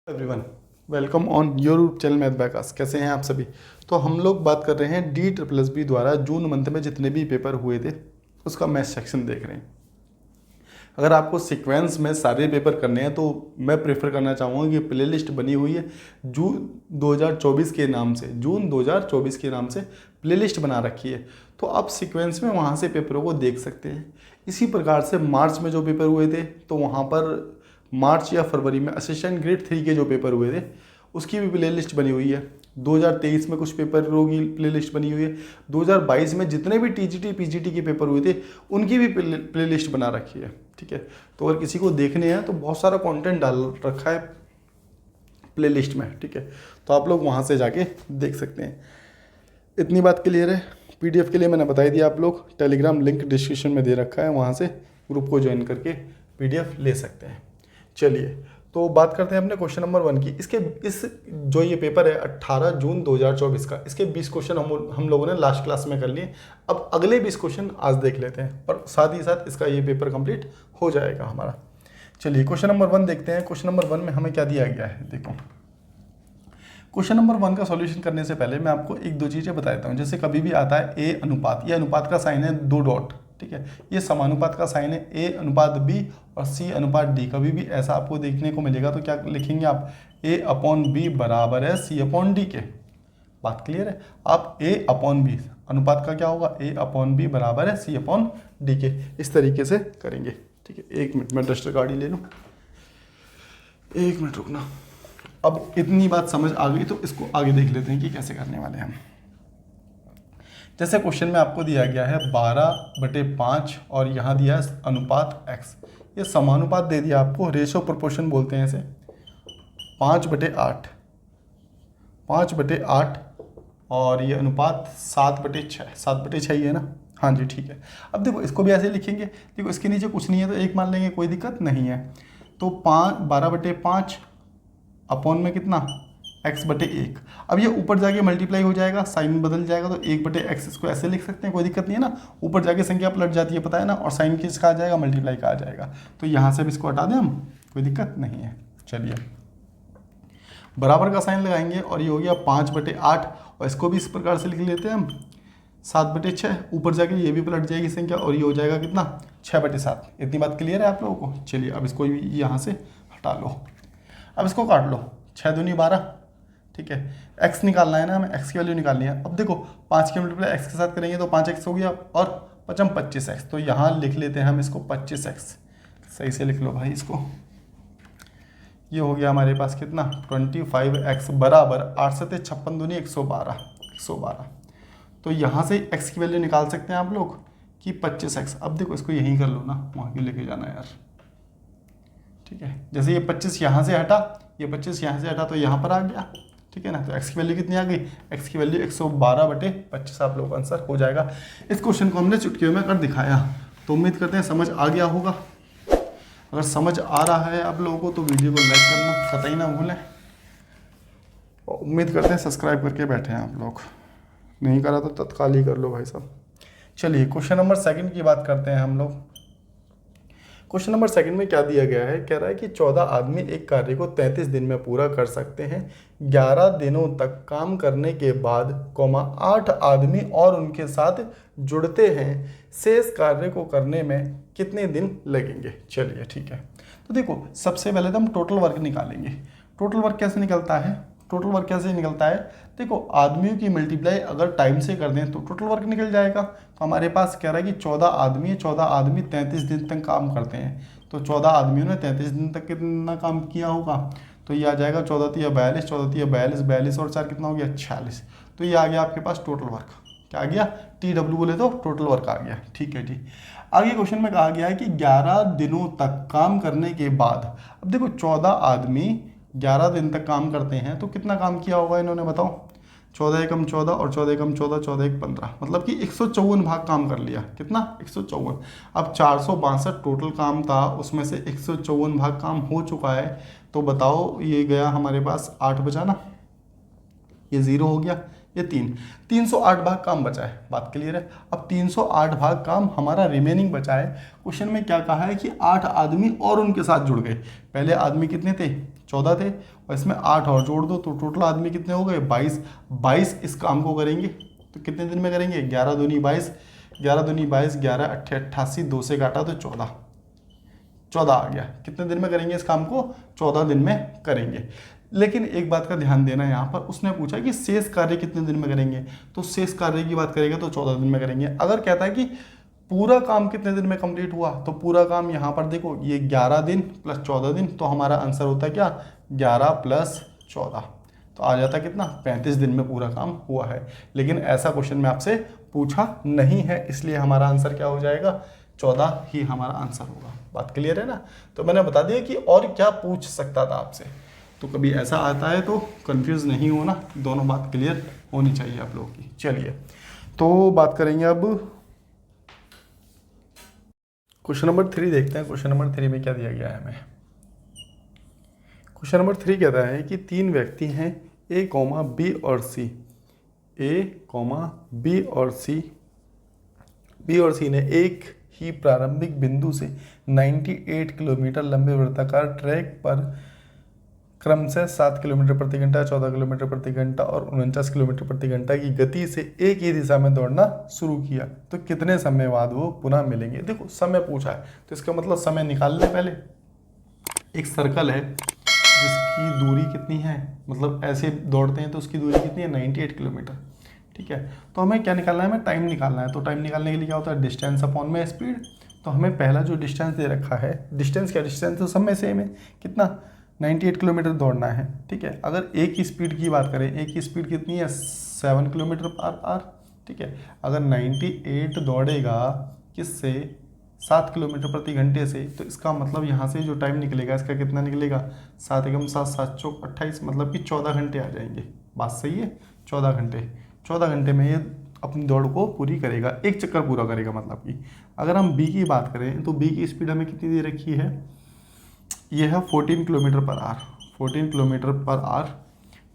Everyone, welcome on your channel math बैकास। कैसे हैं आप सभी। तो हम लोग बात कर रहे हैं DSSB द्वारा जून मंथ में जितने भी पेपर हुए थे उसका मैथ सेक्शन देख रहे हैं। अगर आपको सीक्वेंस में सारे पेपर करने हैं तो मैं प्रेफर करना चाहूँगा कि प्लेलिस्ट बनी हुई है जून 2024 के नाम से, जून 2024 के नाम से प्लेलिस्ट बना रखी है। तो आप सीक्वेंस में वहाँ से पेपरों को देख सकते हैं। इसी प्रकार से मार्च में जो पेपर हुए थे तो वहाँ पर मार्च या फरवरी में असिस्टेंट ग्रेड 3 के जो पेपर हुए थे उसकी भी प्लेलिस्ट बनी हुई है। 2023 में कुछ पेपरों की प्लेलिस्ट बनी हुई है। 2022 में जितने भी TGT PGT के पेपर हुए थे उनकी भी प्लेलिस्ट बना रखी है। ठीक है, तो अगर किसी को देखने हैं तो बहुत सारा कंटेंट डाल रखा है प्लेलिस्ट में। ठीक है, तो आप लोग वहाँ से जाके देख सकते हैं। इतनी बात क्लियर है। PDF के लिए मैंने बताई दिया, आप लोग टेलीग्राम लिंक डिस्क्रिप्शन में दे रखा है, वहाँ से ग्रुप को ज्वाइन करके PDF ले सकते हैं। चलिए तो बात करते हैं अपने क्वेश्चन नंबर 1 की। इसके इस जो ये पेपर है 18 जून 2024 का, इसके 20 क्वेश्चन हम लोगों ने लास्ट क्लास में कर लिए। अब अगले 20 क्वेश्चन आज देख लेते हैं और साथ ही साथ इसका ये पेपर कंप्लीट हो जाएगा हमारा। चलिए क्वेश्चन नंबर 1 देखते हैं। क्वेश्चन नंबर 1 में हमें क्या दिया गया है, देखो। क्वेश्चन नंबर 1 का सॉल्यूशन करने से पहले मैं आपको एक दो चीज़ें बता देता हूँ। जैसे कभी भी आता है A अनुपात, ये अनुपात का साइन है 2 डॉट। ठीक है, ये समानुपात का साइन है A अनुपात B और C अनुपात D। कभी भी ऐसा आपको देखने को मिलेगा तो क्या लिखेंगे आप, A/B बराबर है C/D के। बात क्लियर है। आप A/B अनुपात का क्या होगा, A/B बराबर है C/D के। इस तरीके से करेंगे। ठीक है, 1 मिनट में डस्टर गाड़ी ले लूँ, 1 मिनट रुकना। अब इतनी बात समझ आ गई तो इसको आगे देख लेते हैं कि कैसे करने वाले हैं हम। जैसे क्वेश्चन में आपको दिया गया है 12/5 और यहाँ दिया है अनुपात x। ये समानुपात दे दिया आपको, रेशो प्रोपोर्शन बोलते हैं इसे। 5/8, 5/8 और ये अनुपात 7/6, 7/6 ही है ना। हाँ जी ठीक है। अब देखो इसको भी ऐसे लिखेंगे। देखो इसके नीचे कुछ नहीं है तो 1 मान लेंगे, कोई दिक्कत नहीं है। तो 12/5 अपॉन में कितना, x/1। अब ये ऊपर जाके मल्टीप्लाई हो जाएगा, साइन बदल जाएगा तो 1/x इसको ऐसे लिख सकते हैं, कोई दिक्कत नहीं है ना। ऊपर जाके संख्या पलट जाती है, पता है ना, और साइन किसका आ जाएगा, मल्टीप्लाई का आ जाएगा। तो यहाँ से भी इसको हटा दें हम, कोई दिक्कत नहीं है। चलिए बराबर का साइन लगाएंगे और ये हो गया 5/8 और इसको भी इस प्रकार से लिख लेते हैं हम 7/6। ऊपर जाके ये भी पलट जाएगी संख्या और ये हो जाएगा कितना, 6/7। इतनी बात क्लियर है आप लोगों को। चलिए अब इसको यहाँ से हटा लो, अब इसको काट लो। 6 दूनी 12। ठीक है, x निकालना है ना हमें, x की वैल्यू निकालनी है। अब देखो 5 के मल्टीप्लाई x के साथ करेंगे तो 5x हो गया और 5 25x। तो यहाँ लिख लेते हैं हम इसको 25x। सही से लिख लो भाई इसको। ये हो गया हमारे पास कितना, 25x बराबर 8 7 56 दूनी 112, 112। तो यहाँ से x की वैल्यू निकाल सकते हैं आप लोग कि 25x। अब देखो इसको यहीं कर लो ना, वहाँ क्यों लेके जाना यार। ठीक है, जैसे ये 25 यहाँ से हटा, ये 25 यहाँ से हटा तो यहाँ पर आ गया। ठीक है ना, तो x की वैल्यू कितनी आ गई, x की वैल्यू 112/25 आप लोगों का आंसर हो जाएगा। इस क्वेश्चन को हमने चुटकियों में कर दिखाया, तो उम्मीद करते हैं समझ आ गया होगा। अगर समझ आ रहा है आप लोगों को तो वीडियो को लाइक करना कतई ना भूलें और उम्मीद करते हैं सब्सक्राइब करके बैठे हैं आप लोग। नहीं करा तो तत्काल ही कर लो भाई साहब। चलिए क्वेश्चन नंबर 2 की बात करते हैं हम लोग। क्वेश्चन नंबर 2 में क्या दिया गया है, कह रहा है कि 14 आदमी एक कार्य को 33 दिन में पूरा कर सकते हैं। 11 दिनों तक काम करने के बाद 8 आदमी और उनके साथ जुड़ते हैं। शेष कार्य को करने में कितने दिन लगेंगे। चलिए ठीक है, तो देखो सबसे पहले तो हम टोटल वर्क निकालेंगे। टोटल वर्क कैसे निकलता है, टोटल वर्क कैसे निकलता है, देखो आदमियों की मल्टीप्लाई अगर टाइम से कर दें तो टोटल वर्क निकल जाएगा। तो हमारे पास कह रहा है कि 14 आदमी है, 14 आदमी 33 दिन तक काम करते हैं। तो 14 आदमियों ने 33 दिन तक कितना काम किया होगा, तो ये आ जाएगा 14 × 42, 14 × 42, 42 और 4 कितना हो गया, 46। तो ये आ गया आपके पास टोटल वर्क। क्या आ गया, TW बोले तो टोटल वर्क आ गया। ठीक है जी। आगे क्वेश्चन में कहा गया है कि 11 दिनों तक काम करने के बाद, अब देखो 14 आदमी 11 दिन तक काम करते हैं तो कितना काम किया होगा इन्होंने, बताओ। 14 एकम 14 और 14 एकम 14, 14 एक 15, मतलब कि 154 भाग काम कर लिया। कितना, 154। अब 462 टोटल काम था, उसमें से 154 भाग काम हो चुका है। तो बताओ ये गया हमारे पास 8 बचा ना, ये 0 हो गया, ये 308 भाग काम बचा है, बात क्लियर है। अब 308 भाग काम हमारा रिमेनिंग बचा है। क्वेश्चन में क्या कहा है कि 8 आदमी और उनके साथ जुड़ गए। पहले आदमी कितने थे, 14 थे, और इसमें 8 और जोड़ दो तो टोटल आदमी कितने हो गए, 22। 22 इस काम को करेंगे तो कितने दिन में करेंगे, 11 दूनी 22, 11 दूनी 22, 11 अट्ठे 88, 2 से काटा तो 14 आ गया। कितने दिन में करेंगे इस काम को, 14 दिन में करेंगे। लेकिन एक बात का ध्यान देना, यहाँ पर उसने पूछा कि शेष कार्य कितने दिन में करेंगे, तो शेष कार्य की बात करेगा तो 14 दिन में करेंगे। अगर कहता है कि पूरा काम कितने दिन में कंप्लीट हुआ, तो पूरा काम यहाँ पर देखो ये 11 दिन प्लस 14 दिन, तो हमारा आंसर होता है क्या, 11 प्लस 14, तो आ जाता कितना, 35 दिन में पूरा काम हुआ है। लेकिन ऐसा क्वेश्चन में आपसे पूछा नहीं है, इसलिए हमारा आंसर क्या हो जाएगा, 14 ही हमारा आंसर होगा। बात क्लियर है ना। तो मैंने बता दिया कि और क्या पूछ सकता था आपसे, तो कभी ऐसा आता है तो कंफ्यूज नहीं होना, दोनों बात क्लियर होनी चाहिए आप लोगों की। चलिए तो बात करेंगे अब क्वेश्चन नंबर 3 देखते हैं। क्वेश्चन नंबर 3 में क्या दिया गया है हमें। क्वेश्चन नंबर 3 कहता है कि 3 व्यक्ति हैं ए कॉमा बी और सी, ए कॉमा बी और सी ने एक ही प्रारंभिक बिंदु से 98 किलोमीटर लंबे वृत्ताकार ट्रैक पर क्रमशः 7 किलोमीटर प्रति घंटा, 14 किलोमीटर प्रति घंटा और 49 किलोमीटर प्रति घंटा की गति से एक ही दिशा में दौड़ना शुरू किया, तो कितने समय बाद वो पुनः मिलेंगे। देखो समय पूछा है तो इसका मतलब समय निकाल ले। पहले एक सर्कल है जिसकी दूरी कितनी है, मतलब ऐसे दौड़ते हैं तो उसकी दूरी कितनी है, 98 किलोमीटर, ठीक है। तो हमें क्या निकालना है, हमें टाइम निकालना है। तो टाइम निकालने के लिए क्या होता है, डिस्टेंस अपॉन में स्पीड। तो हमें पहला जो डिस्टेंस दे रखा है, डिस्टेंस तो सब में सेम है, कितना, 98 किलोमीटर दौड़ना है, ठीक है। अगर एक की स्पीड की बात करें, एक की स्पीड कितनी है, 7 किलोमीटर पर आवर, ठीक है। अगर 98 दौड़ेगा किससे, 7 किलोमीटर प्रति घंटे से, तो इसका मतलब यहाँ से जो टाइम निकलेगा इसका कितना निकलेगा, 7 एकम 7, 7 चौक 28, मतलब कि 14 घंटे आ जाएंगे। बात सही है, 14 घंटे में ये अपनी दौड़ को पूरी करेगा, एक चक्कर पूरा करेगा। मतलब कि अगर हम बी की बात करें तो बी की स्पीड हमें कितनी दे रखी है, ये है 14 kilometre per hour, 14 kilometre per hour,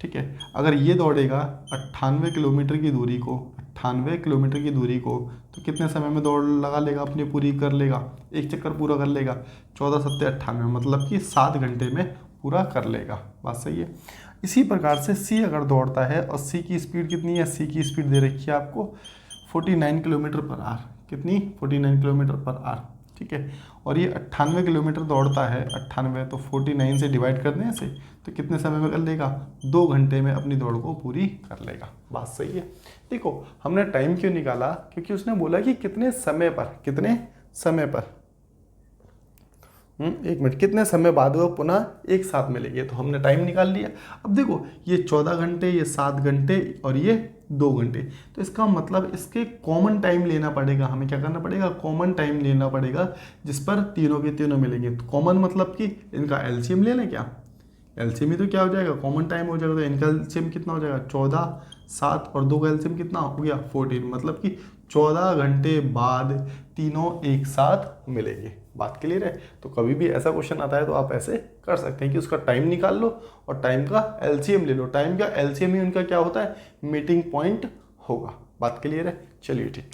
ठीक है। अगर ये दौड़ेगा 98 किलोमीटर की दूरी को, 98 किलोमीटर की दूरी को, तो कितने समय में दौड़ लगा लेगा, अपनी पूरी कर लेगा, एक चक्कर पूरा कर लेगा, 14 सत्ते 98, मतलब कि 7 घंटे में पूरा कर लेगा। बात सही है। इसी प्रकार से सी अगर दौड़ता है और सी की स्पीड कितनी है, सी की स्पीड दे रखी है आपको 49 किलोमीटर पर आवर, कितनी, 49 किलोमीटर पर आवर, ठीक है। और ये 98 किलोमीटर दौड़ता है, 98 तो 49 से डिवाइड कर दें इसे, तो कितने समय में कर लेगा, 2 घंटे में अपनी दौड़ को पूरी कर लेगा। बात सही है। देखो हमने टाइम क्यों निकाला, क्योंकि उसने बोला कि कितने समय पर, एक मिनट, कितने समय बाद वो पुनः एक साथ मिलेंगे, तो हमने टाइम निकाल लिया। अब देखो ये 14 घंटे, ये 7 घंटे और ये 2 घंटे, तो इसका मतलब इसके कॉमन टाइम लेना पड़ेगा। हमें क्या करना पड़ेगा, कॉमन टाइम लेना पड़ेगा जिस पर तीनों के तीनों मिलेंगे। तो कॉमन मतलब कि इनका एलसीएम ले लें क्या, एलसीएम ही तो क्या हो जाएगा, कॉमन टाइम हो जाएगा। तो इनका एलसीएम कितना हो जाएगा, 14, 7 और 2 का एलसीएम कितना हो गया, 14, मतलब कि 14 घंटे बाद तीनों एक साथ मिलेंगे। बात क्लियर है। तो कभी भी ऐसा क्वेश्चन आता है तो आप ऐसे कर सकते हैं कि उसका टाइम निकाल लो और टाइम का एलसीएम ले लो। टाइम का एलसीएम ही उनका क्या होता है, मीटिंग पॉइंट होगा। बात क्लियर है। चलिए ठीक,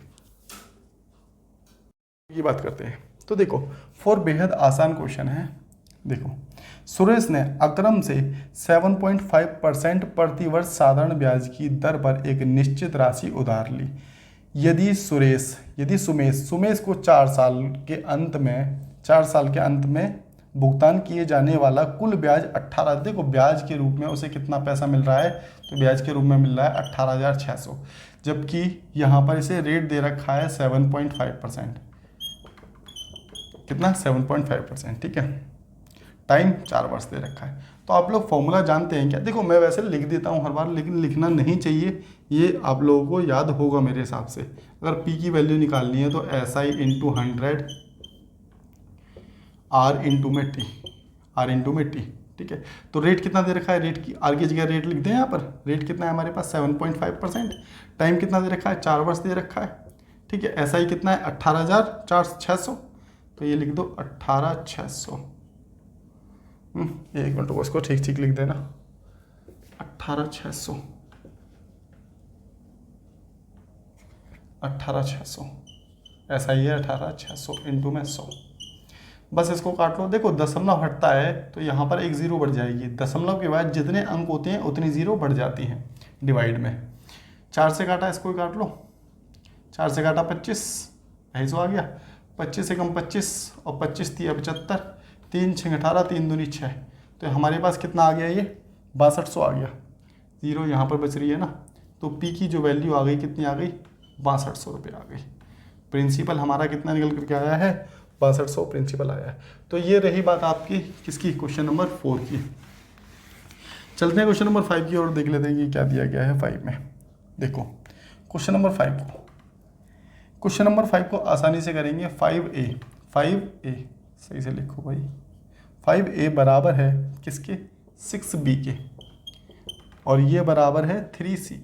ये बात करते हैं। तो देखो फॉर बेहद आसान क्वेश्चन है। देखो सुरेश ने अकरम से 7.5% प्रतिवर्ष साधारण ब्याज की दर पर एक निश्चित राशि उधार ली। यदि सुमेश को 4 साल के अंत में भुगतान किए जाने वाला कुल ब्याज 18, देखो ब्याज के रूप में उसे कितना पैसा मिल रहा है, तो ब्याज के रूप में मिल रहा है 18,600, जबकि यहाँ पर इसे रेट दे रखा है 7.5%, कितना 7.5%, ठीक है। टाइम 4 वर्ष दे रखा है। तो आप लोग फॉर्मूला जानते हैं क्या, देखो मैं वैसे लिख देता हूँ हर बार, लेकिन लिखना नहीं चाहिए, ये आप लोगों को याद होगा मेरे हिसाब से। अगर पी की वैल्यू निकालनी है तो SI इंटू 100 R इंटू में टी, ठीक है। तो रेट कितना दे रखा है, रेट की आर की जगह रेट लिख दें यहाँ पर। रेट कितना है हमारे पास 7.5%, टाइम कितना दे रखा है 4 वर्ष दे रखा है, ठीक है। SI कितना है 18,600, तो ये लिख दो 18,600। एक मिनट को इसको ठीक लिख देना, 18,600, 18,600, ऐसा ही है 18,600 इंटू में 100। बस इसको काट लो। देखो दशमलव हटता है तो यहाँ पर एक ज़ीरो बढ़ जाएगी, दशमलव के बाद जितने अंक होते हैं उतनी ज़ीरो बढ़ जाती हैं डिवाइड में। 4 से काटा, इसको ही काट लो। 4 से काटा 25, यही सो आ गया। 25 से कम 25 और 25 3 75, 3 6 18, 3 दूनी 6, तो हमारे पास कितना आ गया, ये 6200 आ गया। ज़ीरो यहाँ पर बच रही है ना, तो पी की जो वैल्यू आ गई कितनी आ गई, 6200 रुपये आ गई। प्रिंसिपल हमारा कितना निकल करके आया है, 6200 प्रिंसिपल आया है। तो ये रही बात आपकी किसकी, क्वेश्चन नंबर 4 की। चलते हैं क्वेश्चन नंबर 5 की और देख लेते हैं कि क्या दिया गया है 5 में। देखो क्वेश्चन नंबर 5 को आसानी से करेंगे। 5a सही से लिखो भाई, 5a बराबर है किसके, 6b के, और ये बराबर है 3c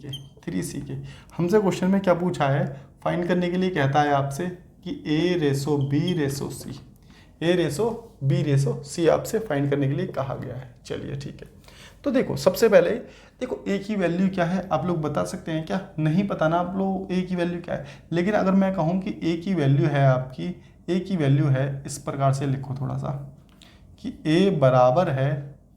के। हमसे क्वेश्चन में क्या पूछा है, फाइंड करने के लिए कहता है आपसे कि a ratio b ratio c आपसे फाइंड करने के लिए कहा गया है। चलिए ठीक है, तो देखो सबसे पहले देखो a की वैल्यू क्या है, आप लोग बता सकते हैं क्या, नहीं पता ना आप लोग a की वैल्यू क्या है। लेकिन अगर मैं कहूँ कि a की वैल्यू है आपकी, a की वैल्यू है इस प्रकार से लिखो थोड़ा सा कि a बराबर है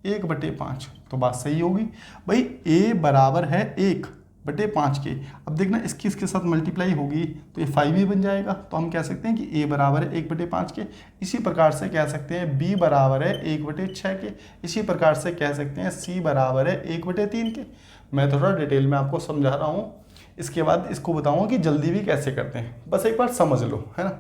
1/5, तो बात सही होगी भाई। a बराबर है 1/5 के। अब देखना इसकी इसके साथ मल्टीप्लाई होगी तो ये 5 बन जाएगा, तो हम कह सकते हैं कि a बराबर है 1/5 के। इसी प्रकार से कह सकते हैं b बराबर है 1/6 के। इसी प्रकार से कह सकते हैं c बराबर है 1/3 के। मैं थोड़ा डिटेल में आपको समझा रहा हूँ, इसके बाद इसको बताऊँगा कि जल्दी भी कैसे करते हैं, बस एक बार समझ लो, है ना।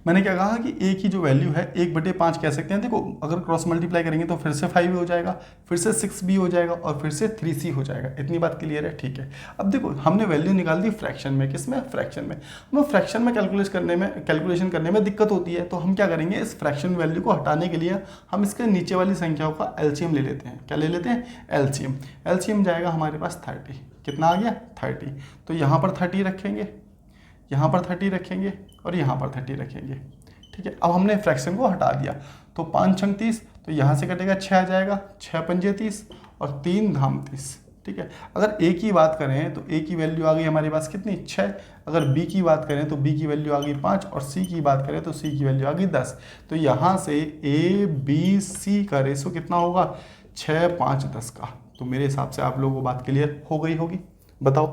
मैंने क्या कहा कि a की जो वैल्यू है 1/5 कह सकते हैं। देखो अगर क्रॉस मल्टीप्लाई करेंगे तो फिर से 5 हो जाएगा, फिर से 6b हो जाएगा और फिर से 3c हो जाएगा। इतनी बात क्लियर है, ठीक है। अब देखो हमने वैल्यू निकाल दी फ्रैक्शन में, किसमें, फ्रैक्शन में। हमें फ्रैक्शन में कैलकुलेशन करने में दिक्कत होती है, तो हम क्या करेंगे, इस फ्रैक्शन वैल्यू को हटाने के लिए हम इसके नीचे वाली संख्याओं का एलसीएम ले लेते हैं। क्या ले लेते हैं, एलसीएम जाएगा हमारे पास 30। कितना आ गया, 30। तो यहाँ पर 30 रखेंगे, यहाँ पर 30 रखेंगे और यहाँ पर 30 रखेंगे, ठीक है। अब हमने फ्रैक्शन को हटा दिया, तो 5 छंग 30, तो यहाँ से कटेगा 6 आ जाएगा, 6 पंजे 30 और 3 धाम 30, ठीक है। अगर a की बात करें तो a की वैल्यू आ गई हमारे पास कितनी, 6। अगर b की बात करें तो b की वैल्यू आ गई 5 और c की बात करें तो c की वैल्यू आ गई 10। तो यहाँ से a b c का रेशो कितना होगा, 6 5 10 का। तो मेरे हिसाब से आप लोगों को बात क्लियर हो गई होगी। बताओ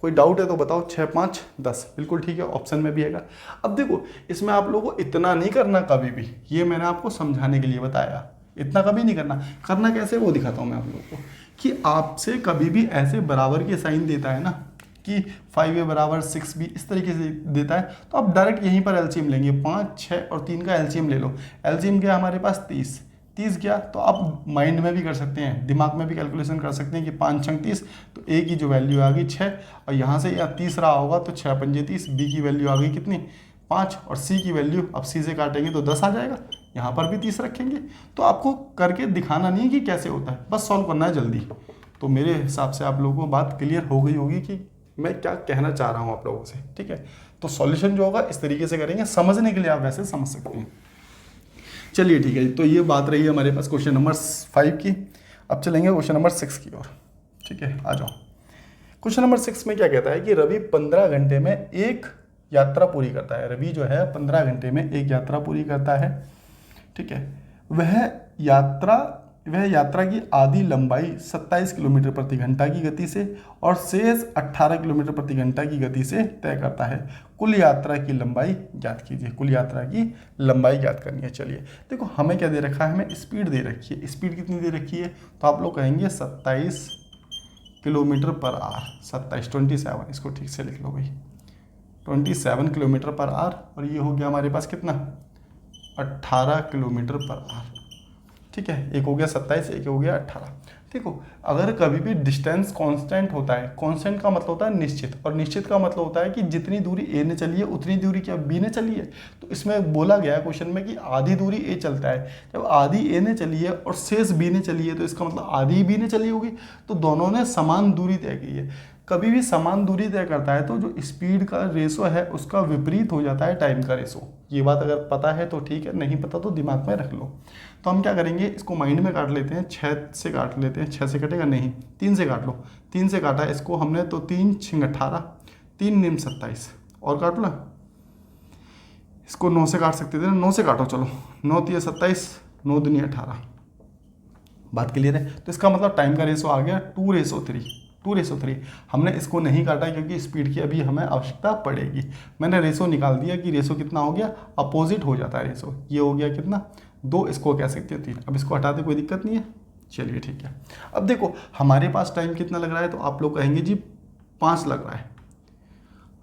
कोई डाउट है तो बताओ। 6 5 10 बिल्कुल ठीक है, ऑप्शन में भी है। अब देखो इसमें आप लोगों को इतना नहीं करना कभी भी, ये मैंने आपको समझाने के लिए बताया, इतना कभी नहीं करना। करना कैसे वो दिखाता हूँ मैं आप लोगों को, कि आपसे कभी भी ऐसे बराबर के साइन देता है ना, कि 5a बराबर 6b इस तरीके से देता है, तो आप डायरेक्ट यहीं पर एलसीएम लेंगे। 5 6 और 3 का एलसीएम ले लो। एलसीएम क्या हमारे पास 30 गया, तो आप माइंड में भी कर सकते हैं, दिमाग में भी कैलकुलेशन कर सकते हैं कि 5 छंग 30, तो a की जो वैल्यू आ गई 6 और यहाँ से या 30 रहा होगा तो 6 पंजे 30, b की वैल्यू आ गई कितनी 5 और c की वैल्यू अब c से काटेंगे तो 10 आ जाएगा। यहाँ पर भी 30 रखेंगे। तो आपको करके दिखाना नहीं है कि कैसे होता है, बस सॉल्व करना है जल्दी। तो मेरे हिसाब से आप लोगों को बात क्लियर हो गई होगी कि मैं क्या कहना चाह रहा हूँ आप लोगों से, ठीक है। तो सॉल्यूशन जो होगा इस तरीके से करेंगे, समझने के लिए आप वैसे समझ सकते हैं। चलिए ठीक है, तो ये बात रही हमारे पास क्वेश्चन नंबर 5 की। अब चलेंगे क्वेश्चन नंबर 6 की ओर, ठीक है। आ जाओ। क्वेश्चन नंबर 6 में क्या कहता है कि रवि 15 घंटे में एक यात्रा पूरी करता है। रवि जो है 15 घंटे में एक यात्रा पूरी करता है, ठीक है। वह यात्रा की आधी लंबाई 27 किलोमीटर प्रति घंटा की गति से और शेष 18 किलोमीटर प्रति घंटा की गति से तय करता है। कुल यात्रा की लंबाई ज्ञात कीजिए। कुल यात्रा की लंबाई ज्ञात करनी है। चलिए देखो हमें क्या दे रखा है, हमें स्पीड दे रखी है। स्पीड कितनी दे रखी है, तो आप लोग कहेंगे 27 किलोमीटर पर आवर। 27 इसको ठीक से लिख लो भाई, 27 किलोमीटर पर आवर। और ये हो गया हमारे पास कितना, 18 किलोमीटर पर आवर, ठीक है। एक हो गया 27, एक हो गया 18। देखो अगर कभी भी डिस्टेंस कांस्टेंट होता है, कांस्टेंट का मतलब होता है निश्चित, और निश्चित का मतलब होता है कि जितनी दूरी ए ने चली है उतनी दूरी क्या बी ने चली है। तो इसमें बोला गया है क्वेश्चन में कि आधी दूरी ए चलता है। जब आधी ए ने चली है और शेष बी ने चली है तो इसका मतलब आधी बी ने चली होगी, तो दोनों ने समान दूरी तय की है। कभी भी समान दूरी तय करता है तो जो स्पीड का रेशो है उसका विपरीत हो जाता है टाइम का रेशो। ये बात अगर पता है तो ठीक है, नहीं पता तो दिमाग में रख लो। तो हम क्या करेंगे, इसको माइंड में काट लेते हैं। 6 से काट लेते हैं, 6 से कटेगा नहीं, 3 से काट लो। 3 से काटा इसको हमने तो 3 6 18, 3 निम 27 और काट लो। इसको 9 से काट सकते थे ना, 9 से काटो चलो। 9 तिया 27, 9 दूनी 18। बात क्लियर है। तो इसका मतलब टाइम का रेशो आ गया 2:3। 2:3 हमने इसको नहीं काटा क्योंकि स्पीड की अभी हमें आवश्यकता पड़ेगी। मैंने रेशो निकाल दिया कि रेशो कितना हो गया, अपोजिट हो जाता है रेशो। ये हो गया कितना 2, इसको कह सकते हो 3। अब इसको हटा दे, कोई दिक्कत नहीं है। चलिए ठीक है। अब देखो हमारे पास टाइम कितना लग रहा है, तो आप लोग कहेंगे जी 5 लग रहा है।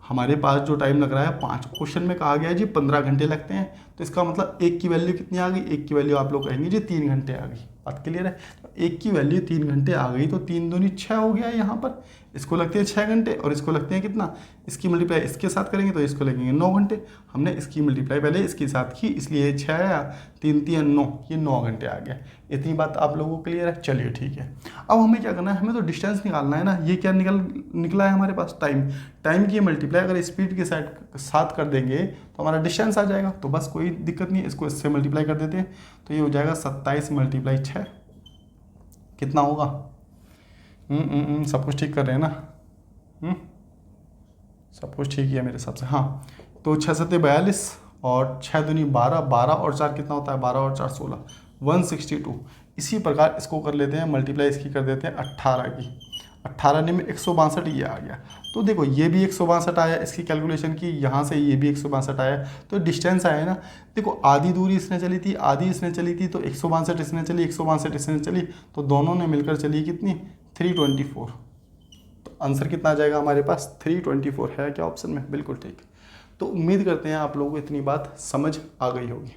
हमारे पास जो टाइम लग रहा है 5, क्वेश्चन में कहा गया है जी 15 घंटे लगते हैं। तो इसका मतलब एक की वैल्यू कितनी आ गई, एक की वैल्यू आप लोग कहेंगे जी 3 घंटे आ गई। बात क्लियर है। तो एक की वैल्यू 3 घंटे आ गई तो 3 दूनी 6 हो गया यहाँ पर। इसको लगते हैं 6 घंटे और इसको लगते हैं कितना, इसकी मल्टीप्लाई इसके साथ करेंगे तो इसको लगेंगे 9 घंटे। हमने इसकी मल्टीप्लाई पहले इसके साथ की, इसलिए 6 आया, 3 3 9, ये 9 घंटे आ गया। इतनी बात आप लोगों को क्लियर है। चलिए ठीक है। अब हमें क्या करना है, हमें तो डिस्टेंस निकालना है ना। ये क्या निकला है हमारे पास, टाइम की मल्टीप्लाई अगर स्पीड के साथ कर देंगे तो हमारा डिस्टेंस आ जाएगा। तो बस कोई दिक्कत नहीं है, इसको इससे मल्टीप्लाई कर देते हैं तो ये हो जाएगा 27 × 6 कितना होगा। सब कुछ ठीक कर रहे हैं ना। सब कुछ ठीक ही है मेरे हिसाब से। हाँ तो 6 7 42 और 6 दूनी 12, 12 और 4 कितना होता है, 12 और 4 16, 162। इसी प्रकार इसको कर लेते हैं मल्टीप्लाई, इसकी कर देते हैं 18 की। 18 में 162 ये आ गया। तो देखो ये भी 162 आया, इसकी कैलकुलेशन की, यहाँ से ये भी 162 आया। तो डिस्टेंस आया ना। देखो आधी दूरी इसने चली थी, आधी इसने चली थी, तो 162 इसने चली, 162 इसने चली, तो दोनों ने मिलकर चली कितनी, 324। तो आंसर कितना आ जाएगा हमारे पास, 324 है क्या ऑप्शन में, बिल्कुल ठीक। तो उम्मीद करते हैं आप लोगों को इतनी बात समझ आ गई होगी।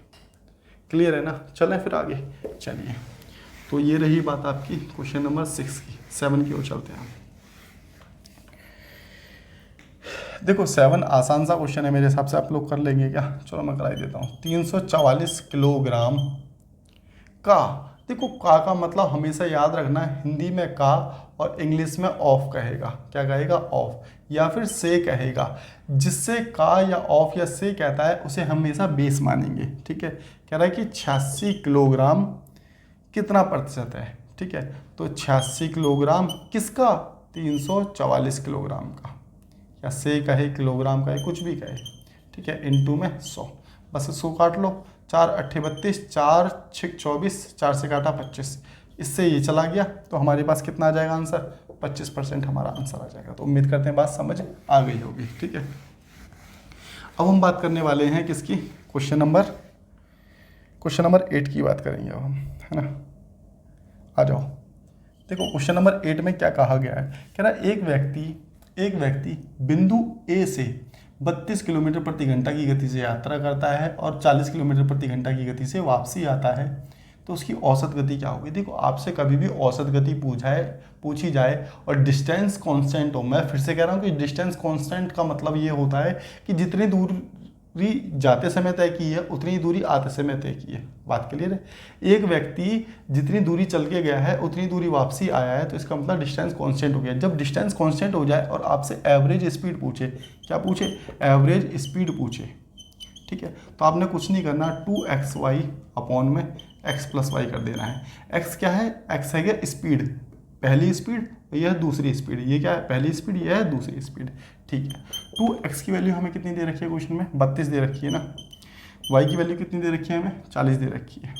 क्लियर है ना। चलें फिर आगे। चलिए तो ये रही बात आपकी क्वेश्चन नंबर 6 की। 7 की ओर चलते हैं। देखो 7 आसान सा क्वेश्चन है मेरे हिसाब से, आप लोग कर लेंगे क्या। चलो मैं कराई देता हूँ। 344 किलोग्राम का, देखो का मतलब हमेशा याद रखना, हिंदी में का और इंग्लिश में ऑफ कहेगा। क्या कहेगा, ऑफ, या फिर से कहेगा। जिससे का या ऑफ या से कहता है उसे हमेशा बेस मानेंगे। ठीक है। कह रहा है कि 86 किलोग्राम कितना प्रतिशत है। ठीक है। तो 86 किलोग्राम किसका, 344 किलोग्राम का, या से कहे, किलोग्राम कहे, कुछ भी कहे। ठीक है। इनटू में 100, बस इसको काट लो। 4 8 32, 4 6 24, 4 से काटा 25, इससे ये चला गया। तो हमारे पास कितना आ जाएगा आंसर, 25% हमारा आंसर आ जाएगा। तो उम्मीद करते हैं बात समझ आ गई होगी। ठीक है। अब हम बात करने वाले हैं किसकी, क्वेश्चन नंबर 8 की बात करेंगे अब हम, है ना। आ जाओ। देखो क्वेश्चन नंबर 8 में क्या कहा गया है। कह रहा है एक व्यक्ति बिंदु ए से 32 किलोमीटर प्रति घंटा की गति से यात्रा करता है और 40 किलोमीटर प्रति घंटा की गति से वापसी आता है, तो उसकी औसत गति क्या होगी। देखो आपसे कभी भी औसत गति पूछी जाए और डिस्टेंस कांस्टेंट हो, मैं फिर से कह रहा हूँ कि डिस्टेंस कांस्टेंट का मतलब ये होता है कि जितनी दूरी जाते समय तय की है उतनी दूरी आते समय तय की है। बात क्लियर है। एक व्यक्ति जितनी दूरी चल के गया है उतनी दूरी वापसी आया है, तो इसका मतलब डिस्टेंस कांस्टेंट हो गया। जब डिस्टेंस कांस्टेंट हो जाए और आपसे एवरेज स्पीड पूछे, क्या पूछे, एवरेज स्पीड पूछे। ठीक है। तो आपने कुछ नहीं करना, 2xy अपॉन में x + y कर देना है। x क्या है, x है क्या स्पीड, पहली स्पीड, यह दूसरी स्पीड। ये क्या है, पहली स्पीड, यह है दूसरी स्पीड। ठीक है। 2x की वैल्यू हमें कितनी दे रखी है क्वेश्चन में, 32 दे रखी है ना। y की वैल्यू कितनी दे रखी है हमें, 40 दे रखी है।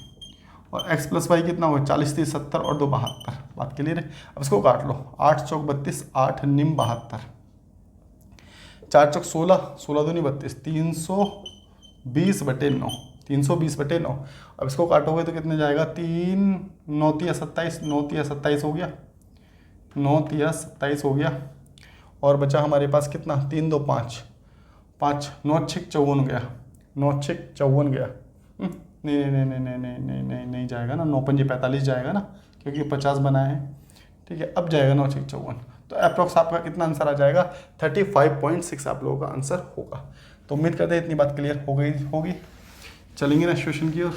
और x + y कितना होगा, 40 3 70 और 2 72। बात क्लियर है। अब इसको काट लो, 8 चौक 32, 8 निम 72, 4 चौक 16, 16 दूनी 32, 320/9, 320/9। अब इसको काटोगे तो कितने जाएगा, 3 9 तिया 27, 9 तिया 27 हो गया, 9 तिया 27 हो गया। और बचा हमारे पास कितना, 3 2 5, 5 9 6 54 गया, 9 6 54 गया। नहीं नहीं नहीं नहीं नहीं नहीं नहीं नहीं जाएगा ना, 9 5 45 जाएगा ना, क्योंकि 50 बनाए हैं। ठीक है। अब जाएगा 9 6 54, तो अप्रॉक्स आपका कितना आंसर आ जाएगा, 35.6 आप लोगों का आंसर होगा। तो उम्मीद करते हैं इतनी बात क्लियर हो गई होगी। चलेंगे नेक्स्ट क्वेश्चन की ओर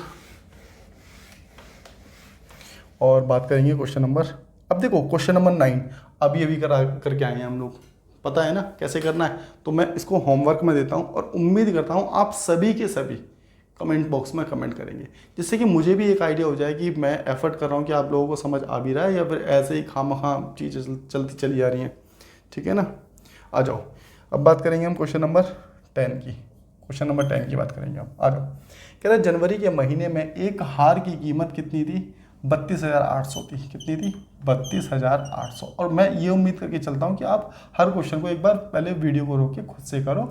और बात करेंगे क्वेश्चन नंबर, अब देखो क्वेश्चन नंबर 9 अभी करके आए हैं हम लोग, पता है ना कैसे करना है। तो मैं इसको होमवर्क में देता हूँ और उम्मीद करता हूँ आप सभी के सभी कमेंट बॉक्स में कमेंट करेंगे, जिससे कि मुझे भी एक आइडिया हो जाए कि मैं एफर्ट कर रहा हूँ कि आप लोगों को समझ आ भी रहा है या फिर ऐसे ही खामखा चीज़ें चलती चली आ रही हैं। ठीक है ना। आ जाओ। अब बात करेंगे हम क्वेश्चन नंबर 10 की। क्वेश्चन नंबर 10 की बात करेंगे हम। आ जाओ। कह रहा है जनवरी के महीने में एक हार की कीमत कितनी थी? 32,800 थी। कितनी थी? 32,800। और मैं ये उम्मीद करके चलता हूँ कि आप हर क्वेश्चन को एक बार पहले वीडियो को रोक के खुद से करो,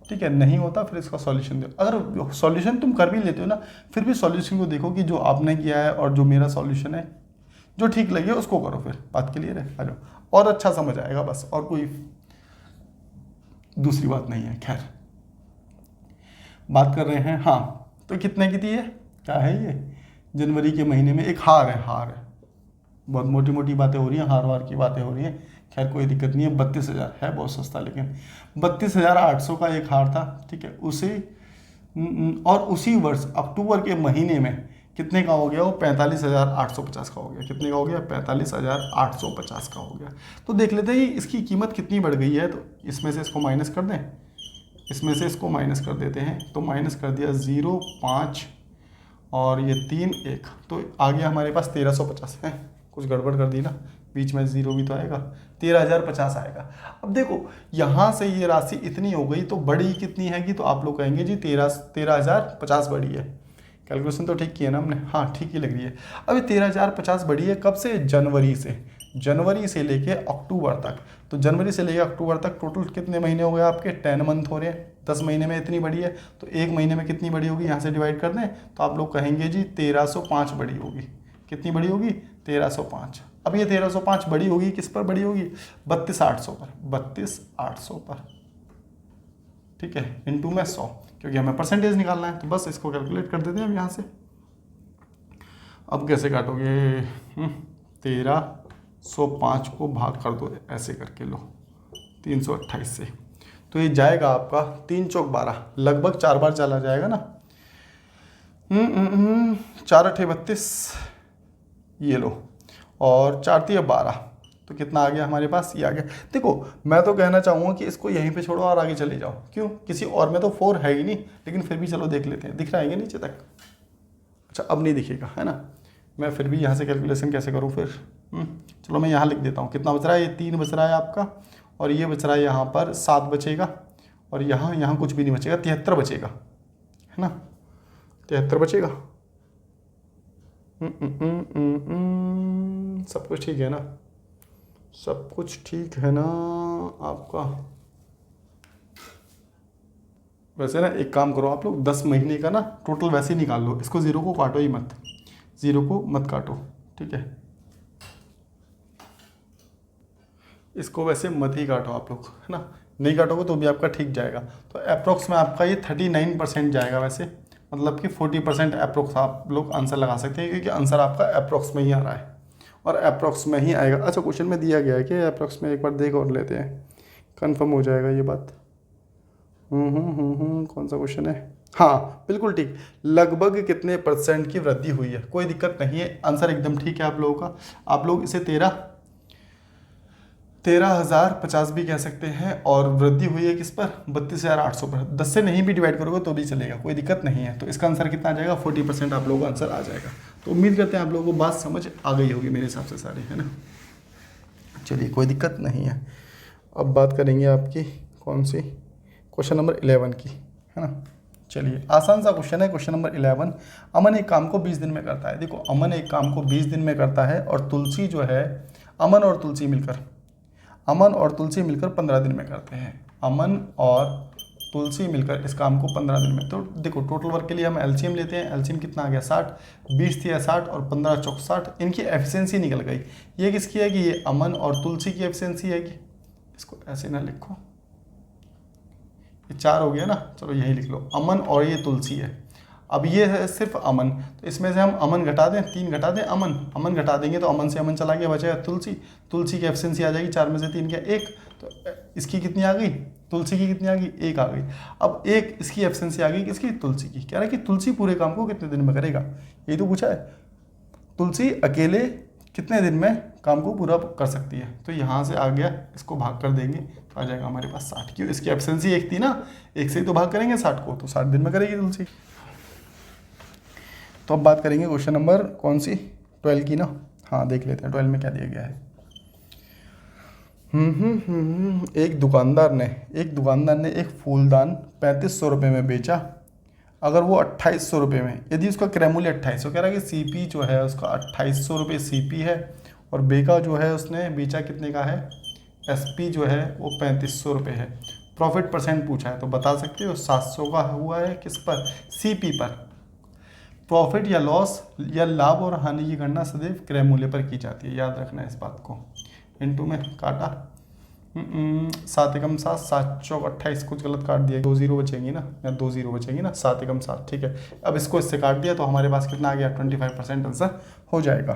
ठीक है? नहीं होता फिर इसका सॉल्यूशन दो। अगर सॉल्यूशन तुम कर भी लेते हो ना, फिर भी सॉल्यूशन को देखो कि जो आपने किया है और जो मेरा सॉल्यूशन है, जो ठीक लगे उसको करो। फिर बात क्लियर है? आ जाओ, और अच्छा समझ आएगा बस, और कोई दूसरी बात नहीं है। खैर, बात कर रहे हैं। हाँ, तो कितने की थी ये? क्या है ये? जनवरी के महीने में एक हार है। हार है, बहुत मोटी मोटी बातें हो रही हैं, हार वार की बातें हो रही हैं। खैर कोई दिक्कत नहीं है। 32,000 है, बहुत सस्ता, लेकिन 32,800 का एक हार था, ठीक है? उसी और उसी वर्ष अक्टूबर के महीने में कितने का हो गया वो? 45,850 का हो गया। कितने का हो गया? 45,850 का हो गया। तो देख लेते हैं इसकी कीमत कितनी बढ़ गई है। तो इसमें से इसको माइनस कर दें, इसमें से इसको माइनस कर देते हैं। तो माइनस कर दिया 0, 5 और ये 3, 1, तो आ गया हमारे पास 1350 है। कुछ गड़बड़ कर दी ना, बीच में 0 भी तो आएगा, 13,050 आएगा। अब देखो यहाँ से ये राशि इतनी हो गई, तो बड़ी कितनी हैगी? तो आप लोग कहेंगे जी 13,050 बड़ी है। कैलकुलेशन तो ठीक की है ना हमने? हाँ, ठीक ही लग रही है। अब ये 13,050 बढ़ी है कब से? जनवरी से। जनवरी से लेके अक्टूबर तक। तो जनवरी से लेके अक्टूबर तक टोटल कितने महीने हो गए आपके? 10 मंथ हो रहे हैं। 10 महीने में इतनी बड़ी है, तो एक महीने में कितनी बड़ी होगी? यहाँ से डिवाइड कर दें तो आप लोग कहेंगे जी 1305 बड़ी होगी। कितनी बड़ी होगी? 1305। अब ये 1305 बड़ी होगी किस पर बड़ी होगी? 32,800 पर। 32,800 पर, ठीक है? इंटू में 100, क्योंकि हमें परसेंटेज निकालना है, तो बस इसको कैलकुलेट कर देते हैं हम यहाँ से। अब कैसे काटोगे? 1305 को भाग कर दो ऐसे करके, लो 328 से, तो ये जाएगा आपका 3 चौक 12, लगभग 4 बार चला जाएगा ना। 4 8 32, ये लो, और 4 3 12, तो कितना आ गया हमारे पास? ये आ गया। देखो मैं तो कहना चाहूँगा कि इसको यहीं पे छोड़ो और आगे चले जाओ। क्यों? किसी और में तो 4 है ही नहीं, लेकिन फिर भी चलो देख लेते हैं। दिख रहा है नीचे तक? अच्छा, अब नहीं दिखेगा, है ना? मैं फिर भी यहाँ से कैलकुलेशन कैसे करूँ फिर? चलो मैं यहाँ लिख देता हूँ। कितना बच रहा है? ये 3 बच रहा है आपका, और ये बच रहा है यहाँ पर 7 बचेगा, और यहाँ कुछ भी नहीं बचेगा, 73 बचेगा, है ना? 73 बचेगा। सब कुछ ठीक है ना? सब कुछ ठीक है ना आपका? वैसे ना एक काम करो आप लोग, 10 महीने का ना टोटल वैसे ही निकाल लो। इसको 0 को काटो ही मत, 0 को मत काटो, ठीक है? इसको वैसे मत ही काटो आप लोग, है ना? नहीं काटोगे तो भी आपका ठीक जाएगा। तो अप्रोक्स में आपका ये 39% जाएगा वैसे, मतलब कि 40% अप्रोक्स आप लोग आंसर लगा सकते हैं, क्योंकि आंसर आपका अप्रोक्स में ही आ रहा है, और अप्रोक्स में ही आएगा। अच्छा, क्वेश्चन में दिया गया है कि अप्रोक्स में, एक बार देख और लेते हैं, कंफर्म हो जाएगा ये बात। कौन सा क्वेश्चन है? हाँ बिल्कुल ठीक, लगभग कितने % की वृद्धि हुई है। कोई दिक्कत नहीं है, आंसर एकदम ठीक है आप लोगों का। आप लोग इसे 13,050 भी कह सकते हैं, और वृद्धि हुई है किस पर? 32,800 पर। 10 से नहीं भी डिवाइड करोगे तो भी चलेगा, कोई दिक्कत नहीं है। तो इसका आंसर कितना आ जाएगा? 40% आप लोगों का आंसर आ जाएगा। तो उम्मीद करते हैं आप लोगों को बात समझ आ गई होगी मेरे हिसाब से सारी, है ना? चलिए, कोई दिक्कत नहीं है। अब बात करेंगे आपकी कौन सी? क्वेश्चन नंबर 11 की, है ना? चलिए, आसान सा क्वेश्चन है, क्वेश्चन नंबर 11। अमन एक काम को 20 दिन में करता है। देखो, अमन एक काम को 20 दिन में करता है, और तुलसी जो है, अमन और तुलसी मिलकर 15 दिन में करते हैं। अमन और तुलसी मिलकर इस काम को 15 दिन में। तो देखो, टोटल वर्क के लिए हम एलसीएम लेते हैं। एलसीएम कितना आ गया? 60। 20 थी 60 और 15 चौक 60। इनकी एफिशिएंसी निकल गई। ये किसकी है? कि ये अमन और तुलसी की एफिशिएंसी है। कि इसको ऐसे ना लिखो, ये 4 हो गया ना, चलो यही लिख लो, अमन और ये तुलसी है। अब ये है सिर्फ अमन, तो इसमें से हम अमन घटा दें, 3 घटा दें, अमन घटा देंगे तो अमन से अमन चला गया, बचेगा तुलसी की एफिशिएंसी आ जाएगी 4 में से 3 क्या? 1। तो इसकी कितनी आ गई? तुलसी की कितनी आ गई? 1 आ गई। अब 1 इसकी एफिशिएंसी आ गई किसकी? तुलसी की। कह रहा है कि तुलसी पूरे काम को कितने दिन में करेगा, यही तो पूछा है। तुलसी अकेले कितने दिन में काम को पूरा कर सकती है? तो यहाँ से आ गया, इसको भाग कर देंगे तो आ जाएगा हमारे पास 60। क्यों? इसकी एफिशिएंसी 1 थी ना, 1 से ही तो भाग करेंगे 60 को, तो 60 दिन में करेगी तुलसी। तो अब बात करेंगे क्वेश्चन नंबर कौन सी? 12 की ना। हाँ, देख लेते हैं 12 में क्या दिया गया है। एक दुकानदार ने एक फूलदान 3500 रुपये में बेचा। अगर वो 2800 रुपये में, यदि उसका क्रय मूल्य 2800, कह रहा है कि सीपी जो है उसका 2800 रुपये सीपी है, और बेका जो है उसने बेचा कितने का है, एसपी जो है वो 3500 रुपये है। प्रॉफिट परसेंट पूछा है तो बता सकते हो 700 का हुआ है किस पर, सीपी पर। प्रॉफिट या लॉस या लाभ और हानि की गणना सदैव क्रय मूल्य पर की जाती है, याद रखना है इस बात को। इनटू में काटा 7 एकम 7, 7 चौक 28, कुछ गलत काट दिया, 2 जीरो बचेंगी ना, या 2 जीरो बचेंगी ना, 7 एकम 7, ठीक है। अब इसको इससे काट दिया तो हमारे पास कितना आ गया, 25% आंसर हो जाएगा।